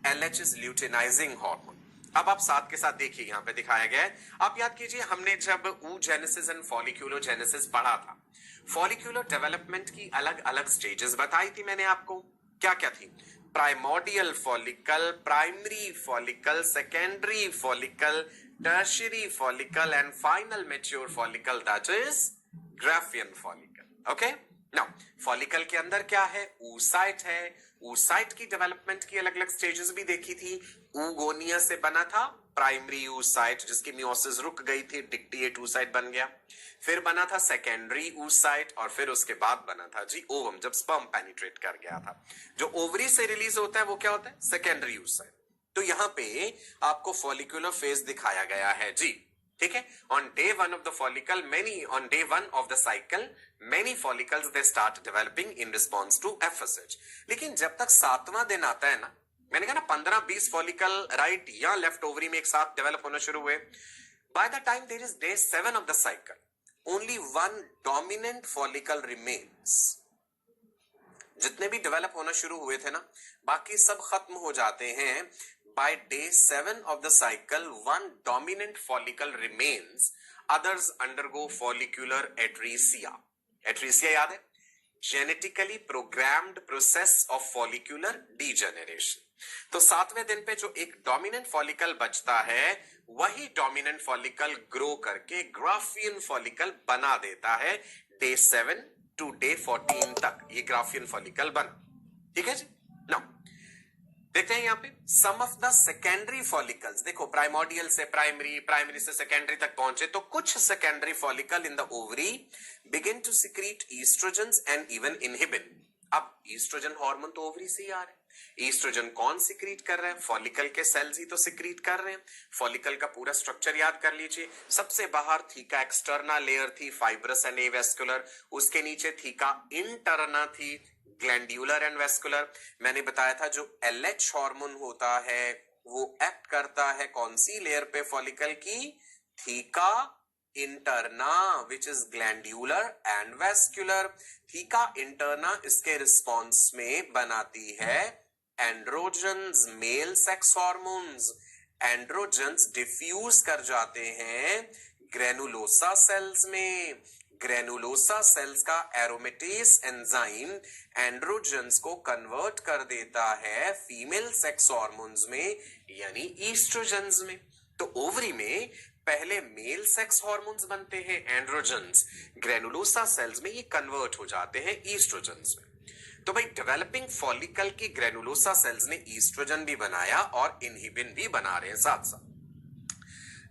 LH is luteinizing hormone. अब आप साथ के साथ देखिए, यहां पे दिखाया गया है। आप याद कीजिए, हमने जब oogenesis एंड फॉलिक्यूलोजेनेसिस पढ़ा था, फॉलिक्यूलर डेवलपमेंट की अलग अलग स्टेजेस बताई थी मैंने आपको। क्या क्या थी? Primordial follicle, primary follicle, secondary follicle, tertiary follicle and final mature follicle, that is Graafian follicle. Okay, now follicle के अंदर क्या है? oocyte है। oocyte की डेवलपमेंट की अलग अलग स्टेजेस भी देखी थी। oogonia से बना था प्राइमरी oocyte, जिसकी मियोसिस रुक गई थी, डिक्टिएट oocyte बन गया। फिर बना था सेकेंडरी oocyte और फिर उसके बाद बना था जी ओवम, जब स्पर्म पेनिट्रेट कर गया था। जो ओवरी से रिलीज होता है वो क्या होता है? Secondary oocyte। तो यहां पे आपको फॉलिक्यूलर फेज दिखाया गया है जी। ठीक है, on day 1 of the follicle on day 1 of the cycle many follicles they start developing in response to FSH। लेकिन जब तक 7वां दिन आता है ना, मैंने कहा ना 15-20 फॉलिकल राइट या लेफ्ट ओवरी में एक साथ डेवलप होना शुरू हुए, by the time there is day 7 of the cycle only one dominant follicle remains. जितने भी डेवलप होना शुरू हुए थे ना, बाकी सब खत्म हो जाते हैं। By day 7 of the cycle one dominant follicle remains, others undergo follicular atresia. Atresia याद है? Genetically programmed process of follicular degeneration. तो 7वें दिन पे जो एक डोमिनेंट फॉलिकल बचता है, वही डोमिनेंट फॉलिकल ग्रो करके ग्राफियन फॉलिकल बना देता है डे 7 टू डे 14 तक। ये ग्राफियन फॉलिकल बना। ठीक है जी। नाउ देखते हैं यहां पे some of the secondary follicles. देखो, प्राइमोडियल से प्राइमरी, प्राइमरी से सेकेंडरी तक पहुंचे, तो कुछ secondary follicle in the ovary begin to secrete oestrogens and even inhibin. अब ईस्ट्रोजन हार्मोन तो ओवरी से ही आ रहा है। ईस्ट्रोजन कौन सिक्रीट कर रहा है? फॉलिकल के सेल्स ही तो सिक्रीट कर रहे हैं। फॉलिकल का पूरा स्ट्रक्चर याद कर लीजिए। सबसे बाहर थीका एक्सटर्ना लेयर थी, फाइब्रस एंड एवेस्कुलर। उसके नीचे थीका इंटरना थी, ग्लैंड्यूलर एंड वेस्कुलर। मैंने बताया था जो LH हार्मोन होता है वो एक्ट करता है कौन सी लेयर पे? फॉलिकल की theca interna, which is glandular and vascular. Theca interna इसके रिस्पॉन्स में बनाती है androgens, male sex hormones. Androgens diffuse कर जाते हैं ग्रेनुलोसा सेल्स में। ग्रेनुलोसा सेल्स का एरोमेटेस एंजाइम एंड्रोजन्स को कन्वर्ट कर देता है फीमेल सेक्स हार्मोन्स में, यानी ईस्ट्रोजन्स में। तो ओवरी में पहले मेल सेक्स हार्मोन्स बनते हैं एंड्रोजन्स, ग्रेनुलोसा सेल्स में ये कन्वर्ट हो जाते हैं ईस्ट्रोजन्स में। तो भाई डेवलपिंग फॉलिकल की ग्रेनुलोसा सेल्स ने ईस्ट्रोजन भी बनाया और इनहिबिन भी बना रहे हैं साथ साथ।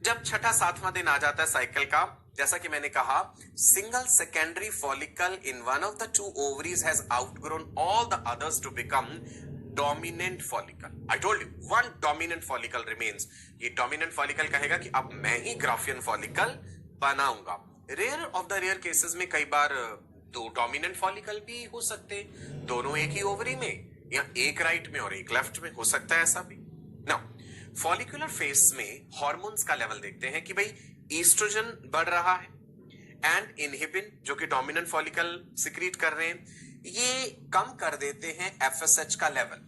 जब छठा सातवां दिन आ जाता है साइकिल का, जैसा कि मैंने कहा, single secondary follicle in one of the two ovaries has outgrown all the others to become dominant follicle. I told you one dominant follicle remains. ये डोमिनेंट फॉलिकल कहेगा कि अब मैं ही ग्राफियन फॉलिकल बनाऊंगा. Rare of the rare cases में कई बार दो डोमिनेंट फॉलिकल भी हो सकते, दोनों एक ही ओवरी में, या एक राइट में और एक लेफ्ट में हो सकता है, ऐसा भी. नाउ फॉलिकुलर फेस में हॉर्मोन्स का लेवल देखते हैं कि भाई ईस्ट्रोजन बढ़ रहा है एंड इनहिबिन जो कि डोमिनेंट फॉलिकल सिक्रीट कर रहे हैं, ये कम कर देते हैं एफएसएच का लेवल.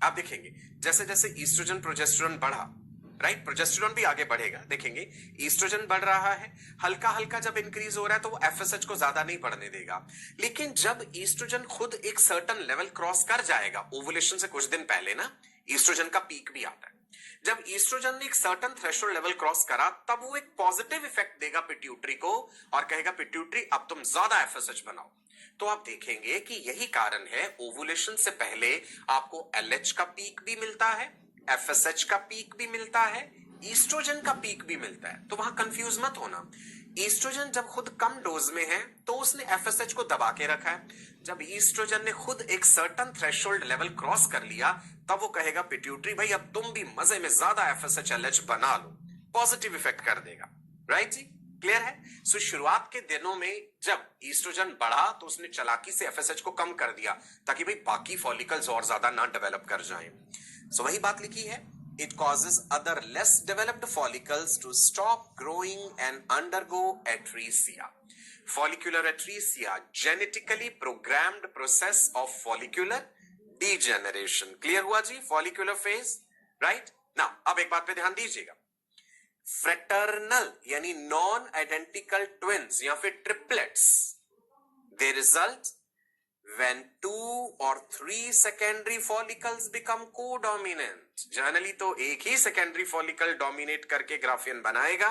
आप देखेंगे जैसे जैसे ईस्ट्रोजन प्रोजेस्टेरोन बढ़ा, राइट, प्रोजेस्टेरोन भी आगे बढ़ेगा. देखेंगे ईस्ट्रोजन बढ़ रहा है, हल्का हल्का जब इंक्रीज हो रहा है तो वो एफएसएच को ज्यादा नहीं बढ़ने देगा. लेकिन जब ईस्ट्रोजन खुद एक सर्टेन लेवल क्रॉस कर जाएगा, ओवुलेशन से कुछ दिन पहले ना ईस्ट्रोजन का पीक भी आता है, जब ईस्ट्रोजन ने एक सर्टेन थ्रेशोल्ड लेवल क्रॉस करा तब वो एक पॉजिटिव इफेक्ट देगा पिट्यूटरी को और कहेगा पिट्यूटरी अब तुम ज्यादा एफएसएच बनाओ. तो आप देखेंगे कि यही कारण है ओवुलेशन से पहले आपको एलएच का पीक भी मिलता है, एफएसएच का पीक भी मिलता है, ईस्ट्रोजन का पीक भी मिलता है. तो वहां कंफ्यूज मत होना. ईस्ट्रोजन जब खुद कम डोज में है तो उसने एफएसएच को दबा के रखा है. जब ईस्ट्रोजन ने खुद एक सर्टेन थ्रेशोल्ड लेवल क्रॉस कर लिया तब वो कहेगा पिट्यूटरी भाई अब तुम भी मजे में ज्यादा एफएसएच एलएच बना लो, पॉजिटिव इफेक्ट कर देगा. राइट जी, क्लियर है. सो शुरुआत के दिनों में जब ईस्ट्रोजन बढ़ा तो उसने चालाकी से एफएसएच को कम कर दिया ताकि भाई बाकी फॉलिकल्स और ज्यादा ना डेवलप कर जाएं. सो वही बात लिखी है, it causes other less developed follicles to stop growing and undergo atresia. Follicular atresia, genetically programmed process of follicular degeneration. Clear हुआ जी follicular phase, right? Now, अब एक बात पे ध्यान दीजिएगा. Fraternal यानी non-identical twins या फिर triplets, they result when 2 or 3 secondary follicles become codominant. Generally तो एक ही सेकेंडरी फॉलिकल डोमिनेट करके ग्राफियन बनाएगा,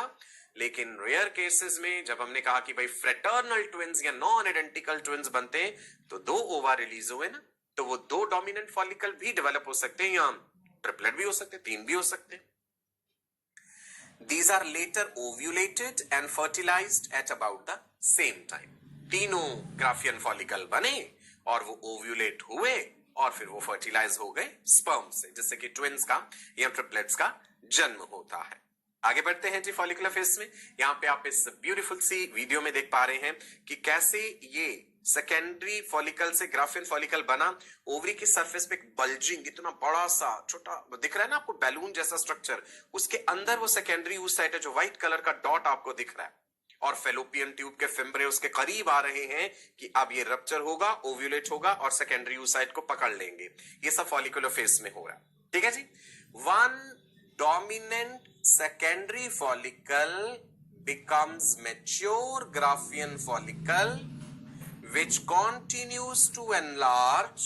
लेकिन रेयर केसेस में जब हमने कहा कि भाई फ्रेटर्नल ट्विंस या नॉन आइडेंटिकल ट्विंस बनते हैं तो दो ओवा रिलीज हुए ना, तो वो दो डोमिनेंट फॉलिकल भी डेवलप हो सकते हैं या ट्रिपलेट भी हो सकते हैं, तीन भी हो सकते हैं. These are later ovulated and fertilized at about the same time. तीनों ग्राफियन फॉलिकल बने और वो ओव्यूलेट हुए और फिर वो फर्टिलाइज हो गए स्पर्म से, जिससे कि ट्विंस का या ट्रिपलेट्स का जन्म होता है. आगे बढ़ते हैं जी फॉलिकुलर फेज में. यहां पे आप इस ब्यूटीफुल सी वीडियो में देख पा रहे हैं कि कैसे ये सेकेंडरी फॉलिकल से ग्राफियन फॉलिकल बना. ओवरी की सरफेस पे एक बल्जिंग इतना बड़ा सा छोटा दिख रहा है ना आपको, बैलून जैसा स्ट्रक्चर, उसके अंदर वो सेकेंडरी ऊसाइट है जो व्हाइट कलर का डॉट आपको दिख रहा है, और फेलोपियन ट्यूब के फिम्ब्रे उसके करीब आ रहे हैं कि अब ये रप्चर होगा, ओव्यूलेट होगा और सेकेंडरी ऊसाइट को पकड़ लेंगे. ये सब फॉलिकुलर फेज में हो रहा है. ठीक है जी. One dominant secondary follicle becomes mature Graafian follicle which continues to enlarge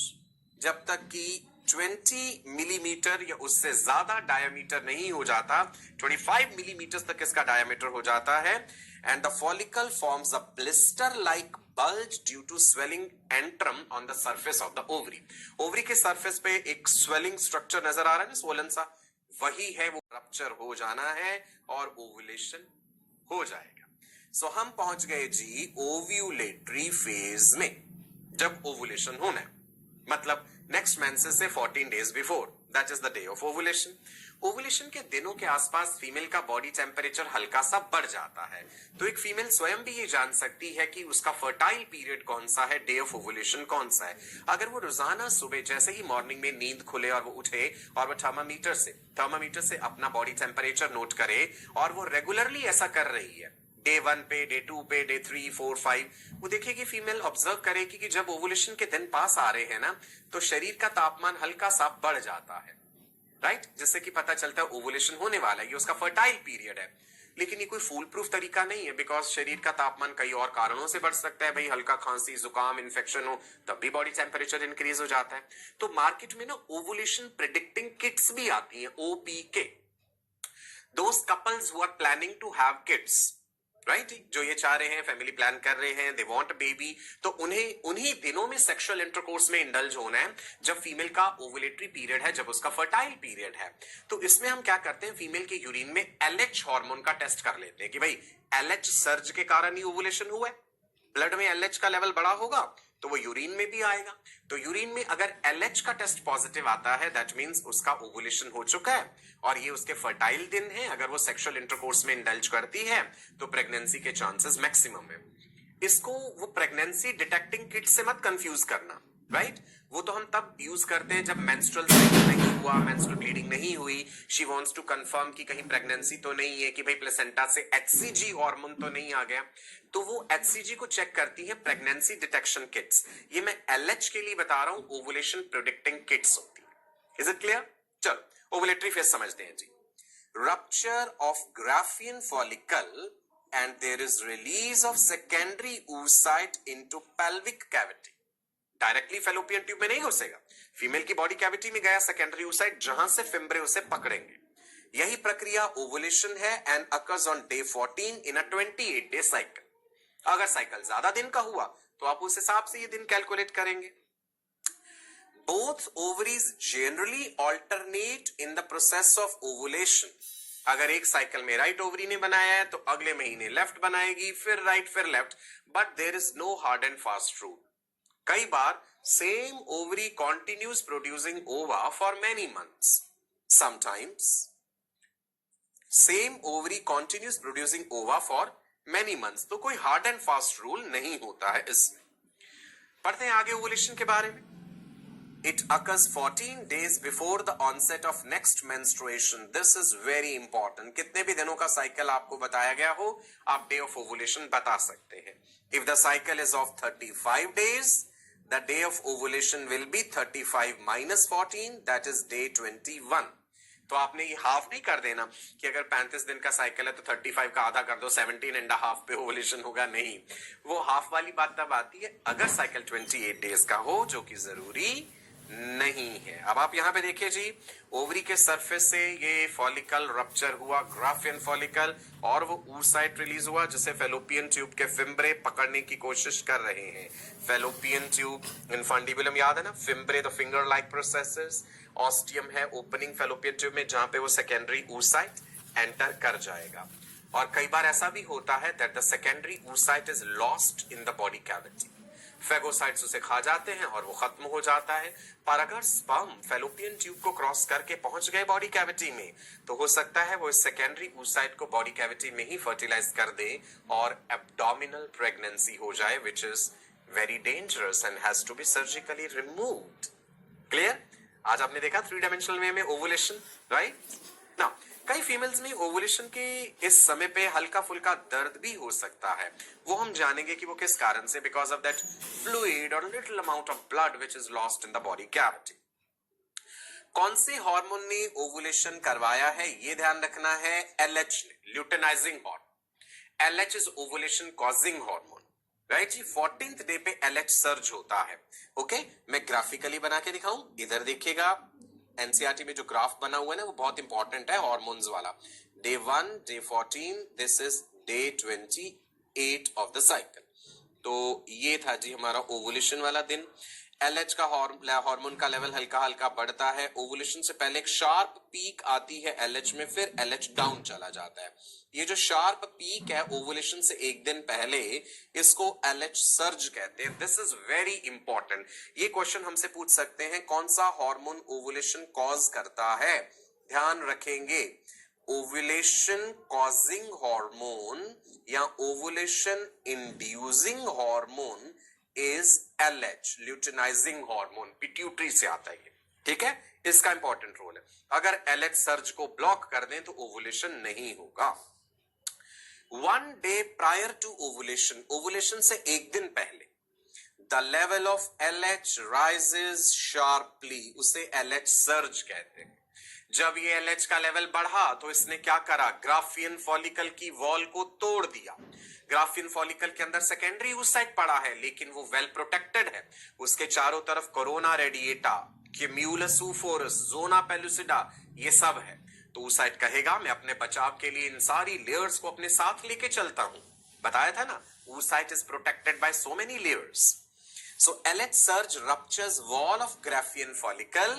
जब तक कि 20 मिलीमीटर या उससे ज्यादा डायमीटर नहीं हो जाता, 25 मिलीमीटर तक इसका डायमीटर हो जाता है. And the follicle forms a blister like bulge due to swelling antrum on the surface of the ovary. Ovary के सरफेस पे एक स्वेलिंग स्ट्रक्चर नजर आ रहा है ना, स्वोलन सा, वही है, वो रप्चर हो जाना है और ओवुलेशन हो जाएगा. सो हम पहुंच गए जी ओव्यूलेटरी फेज में. जब ओवुलेशन होना है मतलब नेक्स्ट मेंसेस से 14 days before, that is the day of ovulation. Ovulation के दिनों के आसपास फीमेल का बॉडी टेम्परेचर हल्का सा बढ़ जाता है, तो एक फीमेल स्वयं भी ये जान सकती है कि उसका फर्टाइल पीरियड कौन सा है, डे ऑफ ओवुलेशन कौन सा है. अगर वो रोजाना सुबह जैसे ही मॉर्निंग में नींद खुले और वो उठे और वो थर्मामीटर से अपना बॉडी टेम्परेचर नोट करे और वो रेगुलरली ऐसा कर रही है, डे 1 पे, डे 2 पे, डे 3, 4, 5, वो देखिए फीमेल ऑब्जर्व करेगी कि जब ओवुलेशन के दिन पास आ रहे हैं ना तो शरीर का तापमान हल्का सा बढ़ जाता है, राइट, जिससे कि पता चलता है ओवुलेशन होने वाला है, ये उसका फर्टाइल पीरियड है. लेकिन ये कोई फूल प्रूफ तरीका नहीं है, बिकॉज शरीर का तापमान कई और कारणों से बढ़ सकता है. भाई हल्का खांसी, जुकाम, इन्फेक्शन हो तब भी बॉडी टेम्परेचर इंक्रीज हो जाता है. तो मार्केट में ना ओवुलेशन प्रिडिक्टिंग किट्स भी आती हैं, OPK. Those couples who are planning to have kids, right जो ये चाह रहे हैं, फैमिली प्लान कर रहे हैं, दे वांट बेबी, तो उन्हें उन्हीं दिनों में सेक्सुअल इंटरकोर्स में इंडल्ज होना है जब फीमेल का ओवुलेटरी पीरियड है, जब उसका फर्टाइल पीरियड है। तो इसमें हम क्या करते हैं, फीमेल के यूरिन में एलएच हार्मोन का टेस्ट कर लेते हैं कि भाई एलएच सर्ज के कारण ही ओवुलेशन हुआ है, ब्लड में एलएच का लेवल बड़ा होगा तो वो यूरिन में भी आएगा। तो यूरिन में अगर एलएच का टेस्ट पॉजिटिव आता है दैट मींस उसका ओवुलेशन हो चुका है और ये उसके फर्टाइल दिन है। अगर वो सेक्सुअल इंटरकोर्स में इंडल्ज करती है तो प्रेगनेंसी के चांसेस मैक्सिमम है। इसको वो प्रेगनेंसी डिटेक्टिंग किट से मत कंफ्यूज करना, राइट वो तो हम तब यूज करते हैं जब मेंस्ट्रुअल साइकिल नहीं हुआ, मेंस्ट्रुअल ब्लीडिंग नहीं हुई, शी वांट्स टू कंफर्म कि कहीं प्रेगनेंसी तो नहीं है, कि भाई प्लेसेंटा से एचसीजी हार्मोन तो नहीं आ गया, तो वो एचसीजी को चेक करती है प्रेगनेंसी डिटेक्शन किट्स। ये मैं एलएच के लिए बता रहा हूं, ओवुलेशन प्रेडिक्टिंग किट्स होती है। Is it clear? चलो ओवुलेटरी फेज समझते हैं जी। Rupture of Graafian follicle and there is release of secondary oocyte into pelvic cavity. Directly fallopian tube में नहीं घुसेगा, फीमेल की बॉडी कैविटी में गया सेकेंडरी oocyte, जहां से फिम्ब्रे उसे पकड़ेंगे। यही प्रक्रिया ओवुलेशन है and occurs on day 14 in a 28-day cycle। अगर साइकिल ज्यादा दिन का हुआ तो आप उस हिसाब से ये दिन कैलकुलेट करेंगे। Both ovaries generally alternate in the process of ovulation। अगर एक साइकिल में राइट ओवरी ने बनाया है तो अगले महीने लेफ्ट बनाएगी, फिर राइट फिर left, but there is no hard and fast rule. कई बार same ovary continues producing ova for many months, sometimes same ovary continues producing ova for many months. तो कोई हार्ड एंड फास्ट रूल नहीं होता है इसमें। पढ़ते हैं आगे ओवुलेशन के बारे में। It occurs 14 days before the onset of next menstruation. This is very important. कितने भी दिनों का साइकिल आपको बताया गया हो, आप डे ऑफ ओवुलेशन बता सकते हैं। If the cycle is of 35 days, the day of ovulation will be 35 minus 14, that is day 21. तो आपने ये हाफ नहीं कर देना कि अगर 35 दिन का साइकिल है तो 35 का आधा कर दो, 17.5 पे ओवुलेशन होगा, नहीं। वो हाफ वाली बात तब आती है अगर साइकिल 28 डेज का हो, जो कि जरूरी नहीं है। अब आप यहां पे देखिए जी, ओवरी के सरफेस से ये फॉलिकल रप्चर हुआ, ग्राफियन फॉलिकल, और वो oocyte रिलीज हुआ जिसे फेलोपियन ट्यूब के फिम्ब्रे पकड़ने की कोशिश कर रहे हैं। फेलोपियन ट्यूब, इनफंडिबुलम याद है ना, fimbriae the finger like processes, ostium है ओपनिंग फेलोपियन ट्यूब में जहां पे वो सेकेंडरी oocyte एंटर कर जाएगा। और कई बार ऐसा भी होता है that the secondary oocyte is lost in the body cavity, phagocytes उसे खा जाते हैं और वो खत्म हो जाता है। पर अगर स्पर्म फेलोपियन ट्यूब को क्रॉस करके पहुंच गए बॉडी कैविटी में तो हो सकता है वो इस सेकेंडरी oocyte को बॉडी कैविटी में ही फर्टिलाइज कर दे और एब्डोमिनल प्रेगनेंसी हो जाए, which is very dangerous and has to be surgically removed. Clear? आज आपने देखा 3 डायमेंशनल वे में ओवुलेशन, राइट? नाउ कई फीमेल्स में ओवुलेशन के इस समय पे हल्का फुल्का दर्द भी हो सकता है, वो हम जानेंगे कि वो किस कारण से, बिकॉज ऑफ दैट फ्लूइड और little amount of blood which is lost in the body cavity. कौन से हार्मोन ने ओवुलेशन करवाया है ये ध्यान रखना है, एलएच ने, luteinizing hormone. LH is ovulation causing hormone, right जी। 14th डे पे एलएच सर्ज होता है। ओके, मैं ग्राफिकली बना के दिखाऊं, इधर देखिएगा। एनसीईआरटी में जो ग्राफ बना हुआ है ना वो बहुत इंपॉर्टेंट है, हार्मोन्स वाला। Day 1, day 14, this is day 28 of the cycle. तो ये था जी हमारा ओवुलेशन वाला दिन। एलएच का हार्मोन का लेवल हल्का हल्का बढ़ता है। ओवुलेशन से पहले एक शार्प पीक आती है एलएच में, फिर एलएच डाउन चला जाता है। ये जो शार्प पीक है ओवुलेशन से एक दिन पहले, इसको एलएच सर्ज कहते हैं। This is very important. ये क्वेश्चन हमसे पूछ सकते हैं, कौन सा हार्मोन ओवुलेशन कॉज करता है? ध्यान रखेंगे, ओवुलेशन कॉजिंग हार्मोन या ovulation inducing hormone is LH, luteinising hormone, pituitary से आता है ये, ठीक है। इसका इंपॉर्टेंट रोल है। अगर एलएच सर्ज को ब्लॉक कर दें तो ओवुलेशन नहीं होगा। 1 day prior to ovulation, ovulation से एक दिन पहले, the level of LH rises sharply, उसे LH सर्ज कहते हैं। जब ये LH का लेवल बढ़ा तो इसने क्या करा, ग्राफियन फॉलिकल की वॉल को तोड़ दिया। ग्राफियन फॉलिकल के अंदर सेकेंडरी oocyte पड़ा है लेकिन वो वेल प्रोटेक्टेड है, उसके चारों तरफ कोरोना रेडिएटा, क्यूम्यूलस ऊफोरस, जोना पेलुसिडा, ये सब है। तो oocyte कहेगा मैं अपने बचाव के लिए इन सारी लेयर्स को अपने साथ लेके चलता हूं। बताया था ना, oocyte is protected by so many layers. So LH surge ruptures wall of Graafian follicle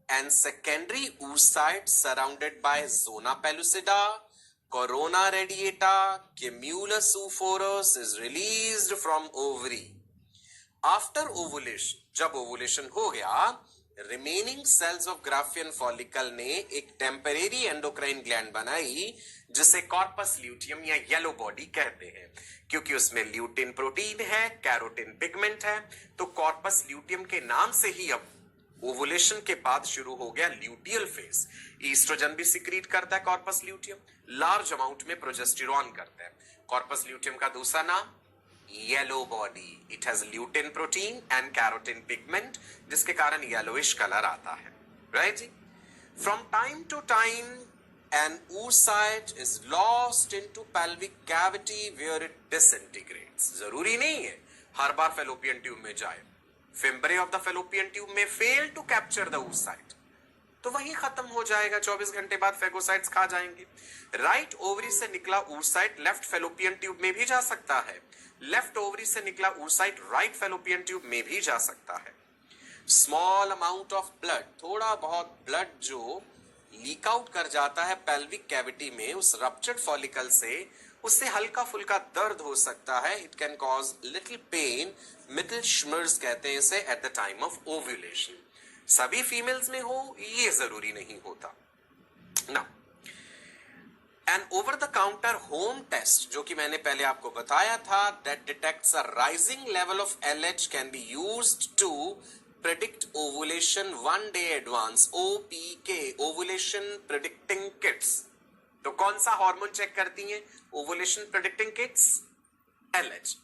and secondary oocyte surrounded by zona pellucida, corona radiata, cumulus oophorus is released from ovary. After ovulation, जब ovulation हो गया, remaining cells of Graafian follicle ने एक temporary endocrine gland बनाई जिसे corpus luteum या yellow body कहते हैं, क्योंकि उसमें ल्यूटिन प्रोटीन है, कैरोटिन पिगमेंट है। तो कॉर्पस ल्यूटियम के नाम से ही अब ओवुलेशन के बाद शुरू हो गया ल्यूटियल फेज। ईस्ट्रोजन भी सिक्रीट करता है कॉर्पस ल्यूटियम, लार्ज अमाउंट में प्रोजेस्टेरॉन करता है। कॉर्पस ल्यूटियम का दूसरा नाम yellow body, it has lutein protein and carotene pigment, जिसके कारण येलोइश कलर आता है, राइट जी। From time to time an oocyte is lost into pelvic cavity where it disintegrates. जरूरी नहीं है हर बार फेलोपियन ट्यूब में जाए। Fimbriae of the fallopian tube में fail to capture the oocyte, तो वही खत्म हो जाएगा, 24 घंटे बाद फेगोसाइट्स खा जाएंगे। राइट ओवरी से निकला oocyte लेफ्ट फेलोपियन ट्यूब में भी जा सकता है, लेफ्ट ओवरी से निकला oocyte राइट फेलोपियन ट्यूब में भी जा सकता है। स्मॉल अमाउंट ऑफ ब्लड, थोड़ा बहुत ब्लड जो लीक आउट कर जाता है पेल्विक कैविटी में उस रप्चर्ड फॉलिकल से, उससे हल्का फुल्का दर्द हो सकता है। It can cause little pain, mittelschmerz कहते हैं इसे, at the time of ovulation. सभी फीमेल्स में हो ये जरूरी नहीं होता ना। An over the counter home test, जो कि मैंने पहले आपको बताया था, that detects a rising level of LH can be used to predict ovulation 1 day advance, OPK, ovulation predicting kits। तो कौन सा हार्मोन चेक करती हैं ओवुलेशन प्रेडिक्टिंग किट्स? LH।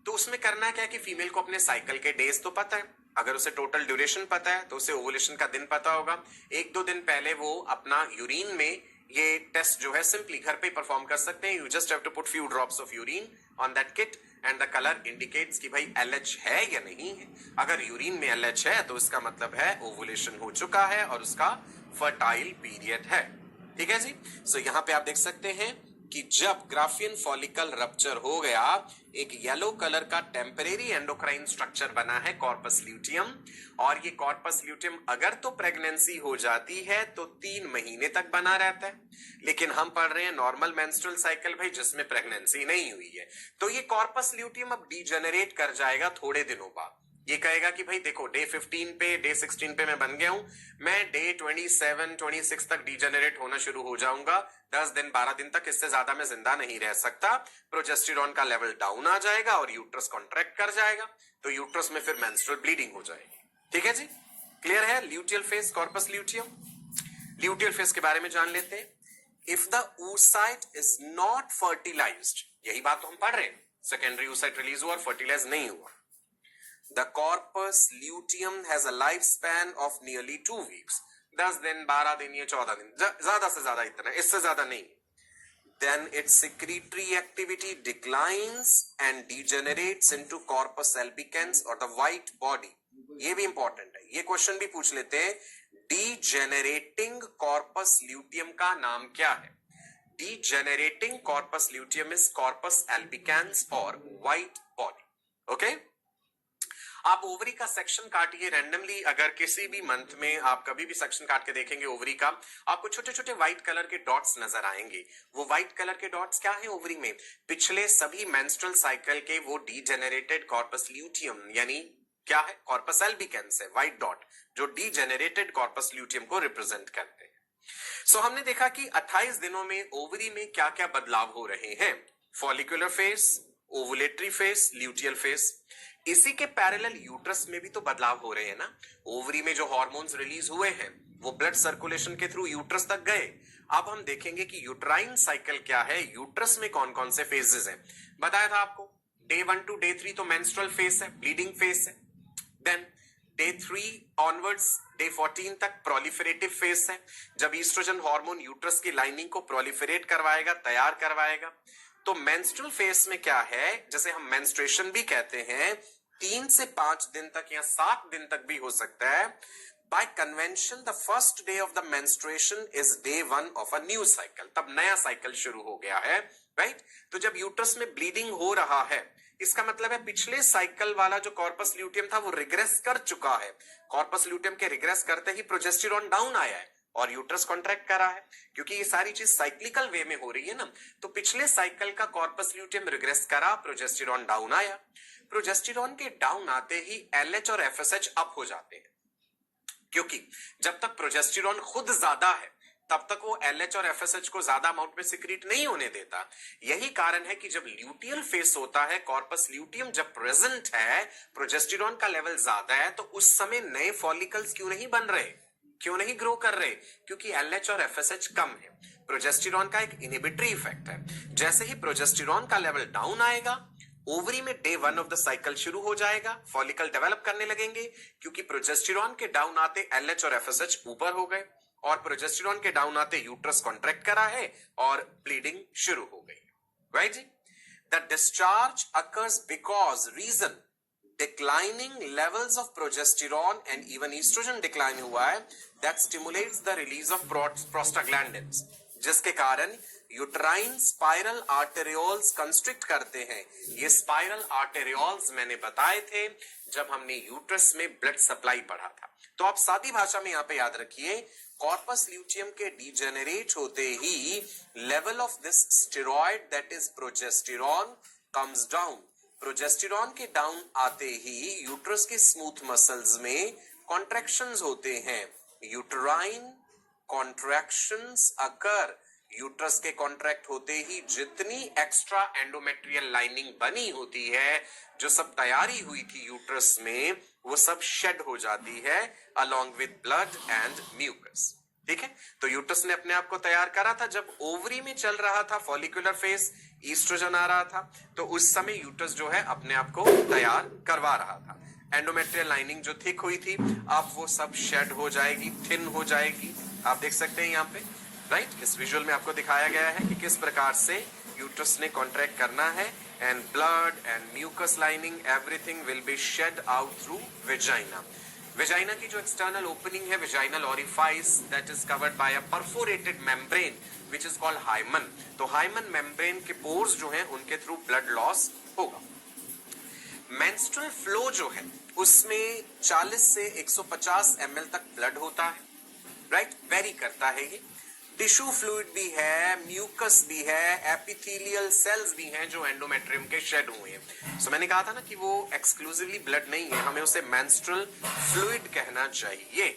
तो उसमें करना क्या है कि फीमेल को अपने साइकिल के डेज तो पता है, अगर उसे टोटल ड्यूरेशन पता है तो उसे ओवुलेशन का दिन पता होगा। 1-2 दिन पहले वो अपना यूरिन में ये टेस्ट जो है सिंपली घर पे परफॉर्म कर सकते हैं। You just have to put few drops of urine on that kit and the colour indicates कि भाई LH है या नहीं है। अगर यूरिन में LH है तो इसका मतलब है ओवुलेशन हो चुका है और उसका फर्टाइल पीरियड है, ठीक है जी। सो यहां पे आप देख सकते हैं कि जब ग्राफियन फॉलिकल रप्चर हो गया, एक येलो कलर का टेम्परेरी एंडोक्राइन स्ट्रक्चर बना है कॉर्पस ल्यूटियम, और ये कॉर्पस ल्यूटियम अगर तो प्रेगनेंसी हो जाती है तो 3 महीने तक बना रहता है। लेकिन हम पढ़ रहे हैं नॉर्मल मेंस्ट्रुअल साइकिल भाई जिसमें प्रेगनेंसी नहीं हुई है, तो ये कॉर्पस ल्यूटियम अब डीजेनरेट कर जाएगा थोड़े दिनों बाद। ये कहेगा कि भाई देखो डे 15 पे, डे 16 पे मैं बन गया हूं, मैं डे 27, 26 तक डीजेनरेट होना शुरू हो जाऊंगा। 10 दिन 12 दिन तक, इससे ज्यादा मैं जिंदा नहीं रह सकता। प्रोजेस्टेरॉन का लेवल डाउन आ जाएगा और यूट्रस कॉन्ट्रैक्ट कर जाएगा, तो यूट्रस में फिर मेंस्ट्रुअल ब्लीडिंग हो जाएगी। ठीक है जी, क्लियर है? Luteal phase, corpus luteum. Luteal phase के बारे में जान लेते हैं। If the oocyte is not fertilised, यही बात तो हम पढ़ रहे हैं, सेकेंडरी oocyte रिलीज हुआ और फर्टिलाइज नहीं हुआ। The corpus luteum has a lifespan of nearly 2 weeks. 10 दिन, 12 दिन, या 14 दिन, ज्यादा से ज्यादा इतना, इससे ज्यादा नहीं। Then its secretory activity declines and degenerates into corpus albicans or the white body. ये भी इंपॉर्टेंट है, ये क्वेश्चन भी पूछ लेते हैं। Degenerating corpus luteum का नाम क्या है? Degenerating corpus luteum is corpus albicans or white body. Okay? आप ओवरी का सेक्शन काटिए रैंडमली, अगर किसी भी मंथ में आप कभी भी सेक्शन काट के देखेंगे ओवरी का, आपको छोटे छोटे व्हाइट कलर के डॉट्स नजर आएंगे। वो व्हाइट कलर के डॉट्स क्या है ओवरी में? पिछले सभी मेंस्ट्रुअल साइकिल के वो डीजेनरेटेड कॉर्पस ल्यूटियम, यानी क्या है? कॉर्पस एल्बिकेंस है, व्हाइट डॉट जो डीजेनरेटेड कॉर्पस ल्यूटियम को रिप्रेजेंट करते हैं। सो हमने देखा कि 28 दिनों में ओवरी में क्या क्या बदलाव हो रहे हैं। Follicular phase, ovulatory phase, luteal phase. इसी के पैरेलल यूट्रस में भी तो बदलाव हो रहे हैं ना। ओवरी में जो हार्मोन्स रिलीज हुए हैं वो ब्लड सर्कुलेशन के थ्रू यूट्रस तक गए। अब हम देखेंगे कि यूट्राइन साइकिल क्या है, यूट्रस में कौन कौन से फेजेस हैं। बताया था आपको डे 1 टू डे 3 तो मेंस्ट्रुअल फेज है, ब्लीडिंग फेज है। देन डे 3 ऑनवर्ड्स डे 14 तक प्रोलिफरेटिव फेज है, जब ईस्ट्रोजन हार्मोन यूट्रस की लाइनिंग को प्रोलिफरेट करवाएगा, तैयार करवाएगा। तो मेंस्ट्रुअल फेज में क्या है, जैसे हम मेंस्ट्रुएशन भी कहते हैं, 3 से 5 दिन तक या 7 दिन तक भी हो सकता है, By convention, the first day of the menstruation is day 1 of a new cycle. तब नया साइकिल शुरू हो गया है, राइट? तो जब यूट्रस में ब्लीडिंग हो रहा है, इसका मतलब है पिछले साइकिल वाला जो कॉर्पस ल्यूटियम था वो रिग्रेस कर चुका है. कॉर्पस ल्यूटियम के रिग्रेस करते ही प्रोजेस्टेरॉन डाउन आया है और यूट्रस कॉन्ट्रैक्ट करा है. क्योंकि ये सारी चीज साइक्लिकल वे में हो रही है ना, तो पिछले साइकिल का कॉर्पस ल्यूटियम रिग्रेस करा, प्रोजेस्टेरॉन डाउन आया. प्रोजेस्टेरॉन के डाउन आते ही एलएच और एफएसएच अप हो जाते हैं. क्योंकि जब तक प्रोजेस्टेरॉन खुद ज्यादा है तब तक वो एलएच और एफएसएच को ज्यादा अमाउंट में सिक्रीट नहीं होने देता. यही कारण है कि जब ल्यूटियल फेस होता है, कॉर्पस ल्यूटियम जब प्रेजेंट है, प्रोजेस्टेरॉन का लेवल ज्यादा है, तो उस समय नए फॉलिकल्स क्यों नहीं बन रहे, क्यों नहीं ग्रो कर रहे? क्योंकि एलएच और एफएसएच कम है. प्रोजेस्टेरॉन का एक इनहिबिटरी इफेक्ट है. जैसे ही प्रोजेस्टेरॉन का लेवल डाउन आएगा, ओवरी में डे 1 ऑफ द साइकिल शुरू हो जाएगा, फॉलिकल डेवलप करने लगेंगे. क्योंकि प्रोजेस्टेरॉन के डाउन आते एलएच और एफएसएच ऊपर हो गए और प्रोजेस्टेरॉन के डाउन आते यूट्रस कॉन्ट्रैक्ट करा है और ब्लीडिंग शुरू हो गई. राइट जी? The discharge occurs because reason declining levels of progesterone and even estrogen decline हुआ है, that stimulates the release of prostaglandins, जिसके कारण यूट्राइन स्पाइरल आर्टेरियोल्स कंस्ट्रिक्ट करते हैं. ये स्पाइरल आर्टेरियोल्स मैंने बताए थे जब हमने यूट्रस में ब्लड सप्लाई पढ़ा था. तो आप सादी भाषा में यहां पे याद रखिए, कॉर्पस ल्यूटियम के डीजेनरेट होते ही level of this steroid that is progesterone comes down. Progesterone के डाउन आते ही यूट्रस के स्मूथ मसल्स में कॉन्ट्रैक्शंस होते हैं. Uterine contractions occur. यूट्रस के कॉन्ट्रैक्ट होते ही जितनी एक्स्ट्रा एंडोमेट्रियल लाइनिंग बनी होती है, जो सब तैयारी हुई थी यूट्रस में, वो सब शेड हो जाती है along with blood and mucus. ठीक है? तो यूट्रस ने अपने आप को तैयार करा था. जब ओवरी में चल रहा था फॉलिकुलर फेज, ईस्ट्रोजन आ रहा था, तो उस समय यूट्रस जो है अपने आप को तैयार करवा रहा था. एंडोमेट्रियल लाइनिंग जो थिक हुई थी, अब वो सब शेड हो जाएगी, थिन हो जाएगी. आप देख सकते हैं यहाँ पे, राइट? इस विजुअल में आपको दिखाया गया है कि किस प्रकार से यूट्रस ने कॉन्ट्रैक्ट करना है. And blood and mucus lining everything will be shed out through vagina. Vagina की जो एक्सटर्नल ओपनिंग है, vaginal orifice, that is covered by a perforated membrane which is called hymen. तो हाइमन मेम्ब्रेन के pores जो हैं उनके थ्रू blood loss होगा. मेंस्ट्रुअल फ्लो जो है उसमें 40 से 150 ml तक ब्लड होता है, राइट? वेरी करता है ये. टिश्यू फ्लूइड भी है, म्यूकस भी है, एपिथेलियल सेल्स भी हैं जो एंडोमेट्रियम के शेड हुए हैं. सो मैंने कहा था ना कि वो एक्सक्लूसिवली ब्लड नहीं है, हमें उसे मेंस्ट्रुअल फ्लूइड कहना चाहिए.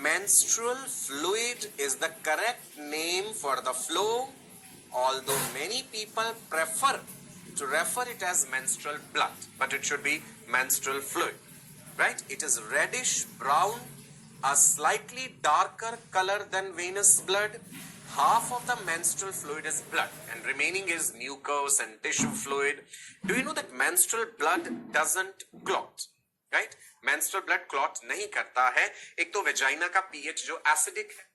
Menstrual fluid is the correct name for the flow, although many people prefer to refer it as menstrual blood, but it should be menstrual fluid, right? It is reddish brown, a slightly darker color than venous blood. Half of the menstrual fluid is blood and remaining is mucus and tissue fluid. Do you know that menstrual blood doesn't clot, right? menstrual blood clot नहीं करता है. एक तो vagina का pH जो acidic है,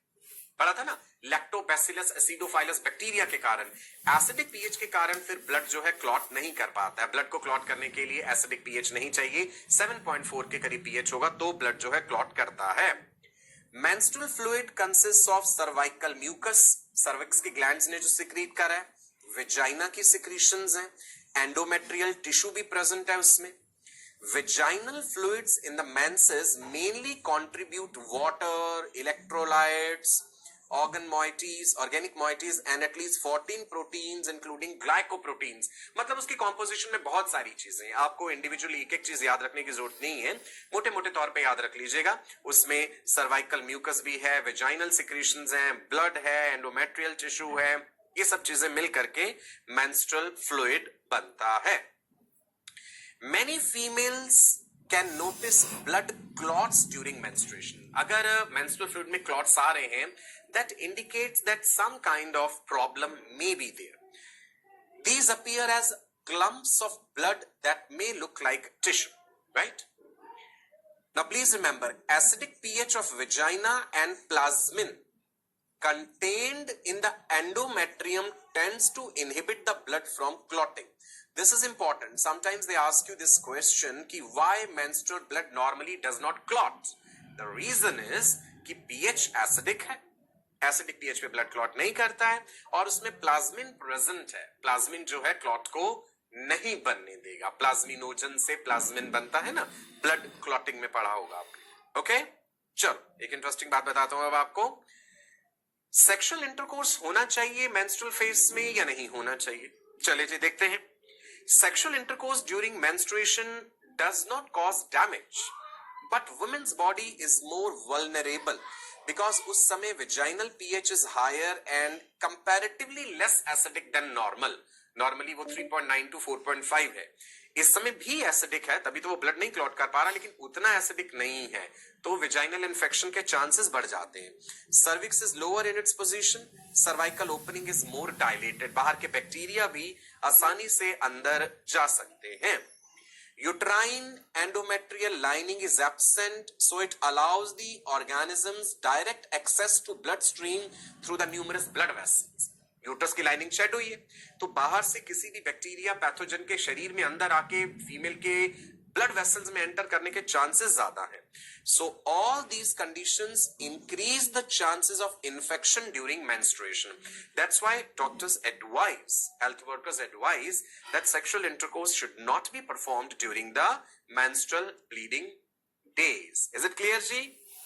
पढ़ा था ना, लैक्टोबैसिलस एसिडोफाइलस बैक्टीरिया के कारण, एसिडिक पीएच के कारण फिर ब्लड जो है क्लॉट नहीं कर पाता है. ब्लड को क्लॉट करने के लिए एसिडिक पीएच नहीं चाहिए, 7.4 के करीब पीएच होगा तो ब्लड जो है क्लॉट करता है. Menstrual fluid consist of cervical mucus, cervix की ग्लैंड्स ने जो सिक्रीट करा है, वेजाइना की सिक्रीशंस हैं, एंडोमेट्रियल टिश्यू भी प्रेजेंट है उसमें. Vaginal fluids in the menses mainly contribute water, electrolytes, organ moieties, organic moieties and at least 14 proteins including glycoproteins. मतलब उसकी composition में बहुत सारी चीजें हैं. आपको इंडिविजुअली एक एक चीज याद रखने की जरूरत नहीं है, मोटे मोटे तौर पे याद रख लीजिएगा. उसमें सर्वाइकल म्यूकस भी है, वेजाइनल सिक्रीशंस हैं, ब्लड है, एंडोमेट्रियल टिश्यू है. ये सब चीजें मिल करके मेंस्ट्रुअल फ्लूइड बनता है. Many females can notice blood clots during menstruation. अगर menstrual fluid में clots आ रहे हैं, that indicates that some kind of problem may be there. These appear as clumps of blood that may look like tissue, right? Now please remember, acidic pH of vagina and plasmin contained in the endometrium tends to inhibit the blood from clotting. This is important. Sometimes they ask you this question कि why menstrual blood normally does not clot. The reason is कि pH acidic है, acidic pH पे blood clot नहीं करता है, और उसमें plasmin present है। प्लाज्मिन जो है क्लॉट को नहीं बनने देगा। प्लाज्मिनोजन से प्लाज्मिन बनता है ना, ब्लड क्लॉटिंग में पढ़ा होगा आपने। ओके, चलो एक इंटरेस्टिंग बात बताता हूं अब आपको। सेक्सुअल इंटरकोर्स होना चाहिए मेंस्ट्रुअल फेज में या नहीं होना चाहिए? चलिए जी देखते हैं। Sexual intercourse during menstruation does not cause damage, but women's body is more vulnerable because उस समय vaginal pH is higher and comparatively less acidic than normal. Normally वो 3.9 टू 4.5 है, इस समय भी एसिडिक है, तभी तो वो ब्लड नहीं क्लॉट कर पा रहा, लेकिन उतना एसिडिक नहीं है, तो विजाइनल इन्फेक्शन के चांसेस बढ़ जाते हैं। Cervix is lower in its position, cervical opening is more dilated, बाहर के बैक्टीरिया भी आसानी से अंदर जा सकते हैं। Uterine endometrial lining is absent, so it allows the organisms direct access to bloodstream through the numerous blood vessels. Uterus की लाइनिंग शेड हुई है, तो बाहर से किसी भी बैक्टीरिया पैथोजन के शरीर में अंदर आके फीमेल के ब्लड वेसल्स में एंटर करने के चांसेस ज्यादा हैं। So all these conditions increase the chances of infection during menstruation. That's why doctors advise, health workers advise that sexual intercourse should not be performed during the menstrual bleeding days. Is it clear जी?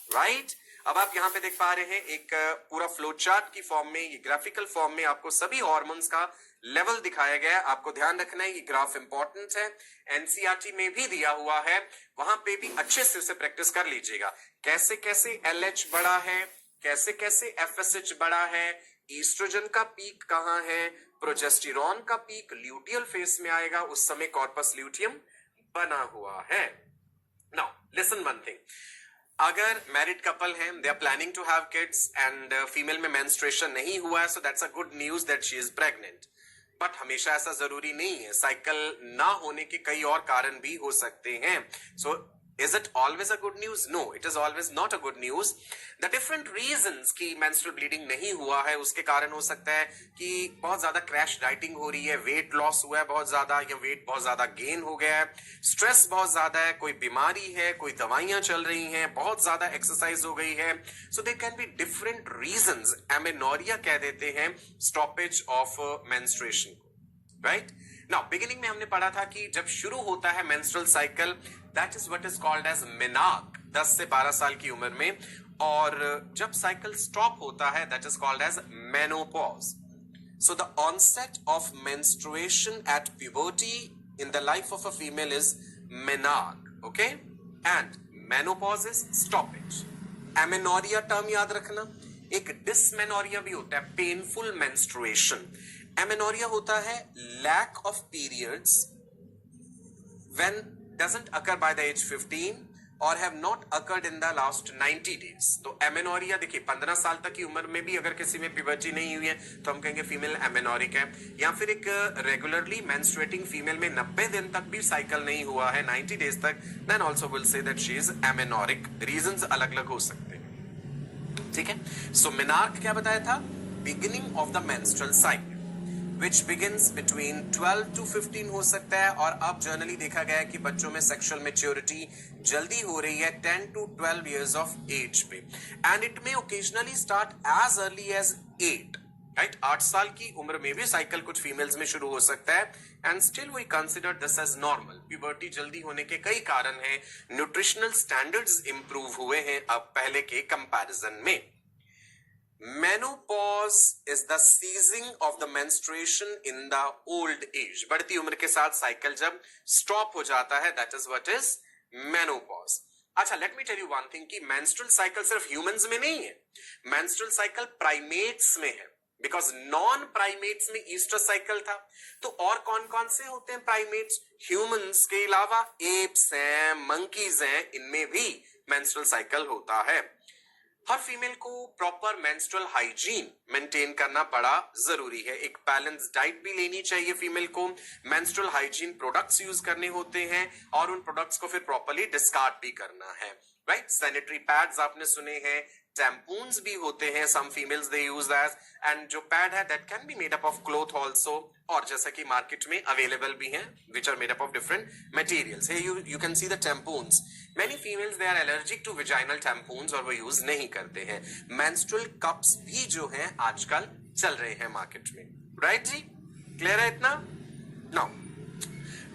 Right. अब आप यहां पे देख पा रहे हैं एक पूरा फ्लो चार्ट की फॉर्म में, ये ग्राफिकल फॉर्म में आपको सभी हार्मोन्स का लेवल दिखाया गया है। आपको ध्यान रखना है, ये ग्राफ इंपॉर्टेंट है, एनसीईआरटी में भी दिया हुआ है, वहां पे भी अच्छे से उसे प्रैक्टिस कर लीजिएगा। कैसे कैसे एलएच बड़ा है, कैसे कैसे एफएसएच बड़ा है, ईस्ट्रोजन का पीक कहां है, प्रोजेस्टेरॉन का पीक ल्यूटियल फेस में आएगा, उस समय कॉर्पस ल्यूटियम बना हुआ है। नाउ लिसन वन थिंग, अगर मैरिड कपल हैं, they are planning to have kids and female में मेंस्ट्रुएशन नहीं हुआ है, so that's a good news that she is pregnant. But हमेशा ऐसा जरूरी नहीं है, साइकिल ना होने के कई और कारण भी हो सकते हैं। सो is it always a good news? No, it is always not a good news. The different reasons कि menstrual bleeding नहीं हुआ है, उसके कारण हो सकता है कि बहुत ज्यादा क्रैश डाइटिंग हो रही है, वेट लॉस हुआ है बहुत ज्यादा, या वेट बहुत ज्यादा गेन हो गया है, स्ट्रेस बहुत ज्यादा है, कोई बीमारी है, कोई दवाइयां चल रही हैं, बहुत ज्यादा एक्सरसाइज हो गई है। So there can be different reasons. Amenorrhoea कह देते हैं stoppage of menstruation, right? Now beginning में हमने पढ़ा था कि जब शुरू होता है menstrual cycle, that is what is called as menarche, 10 से 12 साल की उम्र में, और जब साइकिल स्टॉप होता है that is called as menopause. So the onset of menstruation at puberty in the life of a female is menarche, okay, and menopause is stoppage. Amenorrhoea term याद रखना। एक डिसमेनोरिया भी होता है, पेनफुल मेंस्ट्रुएशन। एमेनोरिया होता है lack of periods when doesn't occur by the age 15 or have not occurred in the last 90 days. तो amenorrhoea देखिए 15 साल तक की उम्र में भी अगर किसी में प्यूबर्टी नहीं हुई है तो हम कहेंगे फीमेल एमेनोरिक है। या फिर एक रेगुलरली मेंस्ट्रुएटिंग फीमेल में 90 दिन तक भी साइकिल नहीं हुआ है, 90 डेज तक, then also will say that she is amenorrhoeic. Reasons अलग अलग हो सकते हैं, ठीक है। सो मेनार्क क्या बताया था? Beginning of the menstrual cycle which begins between 12 to 15 हो सकता है, और अब जनरली देखा गया है कि बच्चों में सेक्सुअल मैच्योरिटी जल्दी हो रही है 10 to 12 years of age पे, and it may occasionally start as early as 8, right? 8 साल की उम्र में भी साइकिल कुछ फीमेल्स में शुरू हो सकता है, and still we consider this as normal. Puberty जल्दी होने के कई कारण हैं, न्यूट्रिशनल स्टैंडर्ड्स इंप्रूव हुए हैं अब पहले के कंपैरिजन में। Menopause is the ceasing of the menstruation in the old age. बढ़ती उम्र के साथ साइकिल जब स्टॉप हो जाता है, that is what is menopause. अच्छा, let me tell you one thing कि menstrual cycle सिर्फ humans में नहीं है, menstrual cycle primates में है, because non primates में estrous cycle था। तो और कौन कौन से होते हैं primates? humans के अलावा apes हैं, monkeys हैं, इनमें भी menstrual cycle होता है। हर फीमेल को प्रॉपर मेंस्ट्रुअल हाइजीन मेंटेन करना बड़ा जरूरी है। एक बैलेंस डाइट भी लेनी चाहिए फीमेल को, मेंस्ट्रुअल हाइजीन प्रोडक्ट्स यूज करने होते हैं, और उन प्रोडक्ट्स को फिर प्रॉपर्ली डिस्कार्ड भी करना है, राइट? सैनिटरी पैड्स आपने सुने हैं, टैम्पून्स भी होते हैं, some females they use that, and जो पैड है that can be made up of cloth also, और जैसा कि मार्केट में अवेलेबल भी हैं which are made up of different materials. You can see the tampons. Many females they are allergic to vaginal tampons और वो use नहीं करते हैं। मेंस्ट्रुअल कप्स भी जो हैं आजकल चल रहे हैं मार्केट में, राइट जी? क्लियर है इतना? नाउ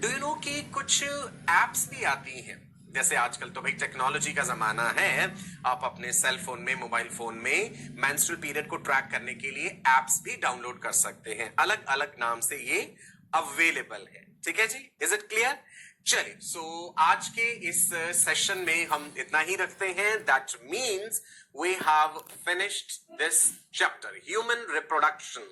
डू यू नो कि कुछ एप्स भी आती हैं, जैसे आजकल तो भाई टेक्नोलॉजी का जमाना है, आप अपने सेल फोन में, मोबाइल फोन में मेंस्ट्रुअल पीरियड को ट्रैक करने के लिए एप्स भी डाउनलोड कर सकते हैं, अलग अलग नाम से ये अवेलेबल है। ठीक है जी? Is it clear? चलिए, सो आज के इस सेशन में हम इतना ही रखते हैं। That means we have finished this chapter, human reproduction,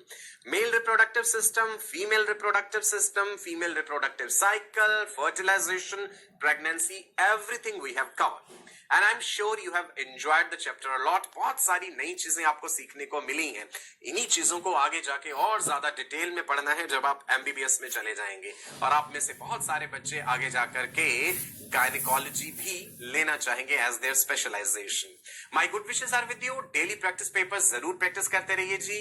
male reproductive system, female reproductive cycle, fertilization, pregnancy, everything we have covered, and I'm sure you have enjoyed the chapter a lot. बहुत सारी नई चीजें आपको सीखने को मिली हैं। इन्हीं चीजों को आगे जाके और ज्यादा डिटेल में पढ़ना है जब आप MBBS में चले जाएंगे, और आप में से बहुत सारे बच्चे आगे जाकर के गायनिकोलॉजी भी लेना चाहेंगे as their specialisation. My good wishes are with you. Daily practice papers जरूर प्रैक्टिस करते रहिए जी।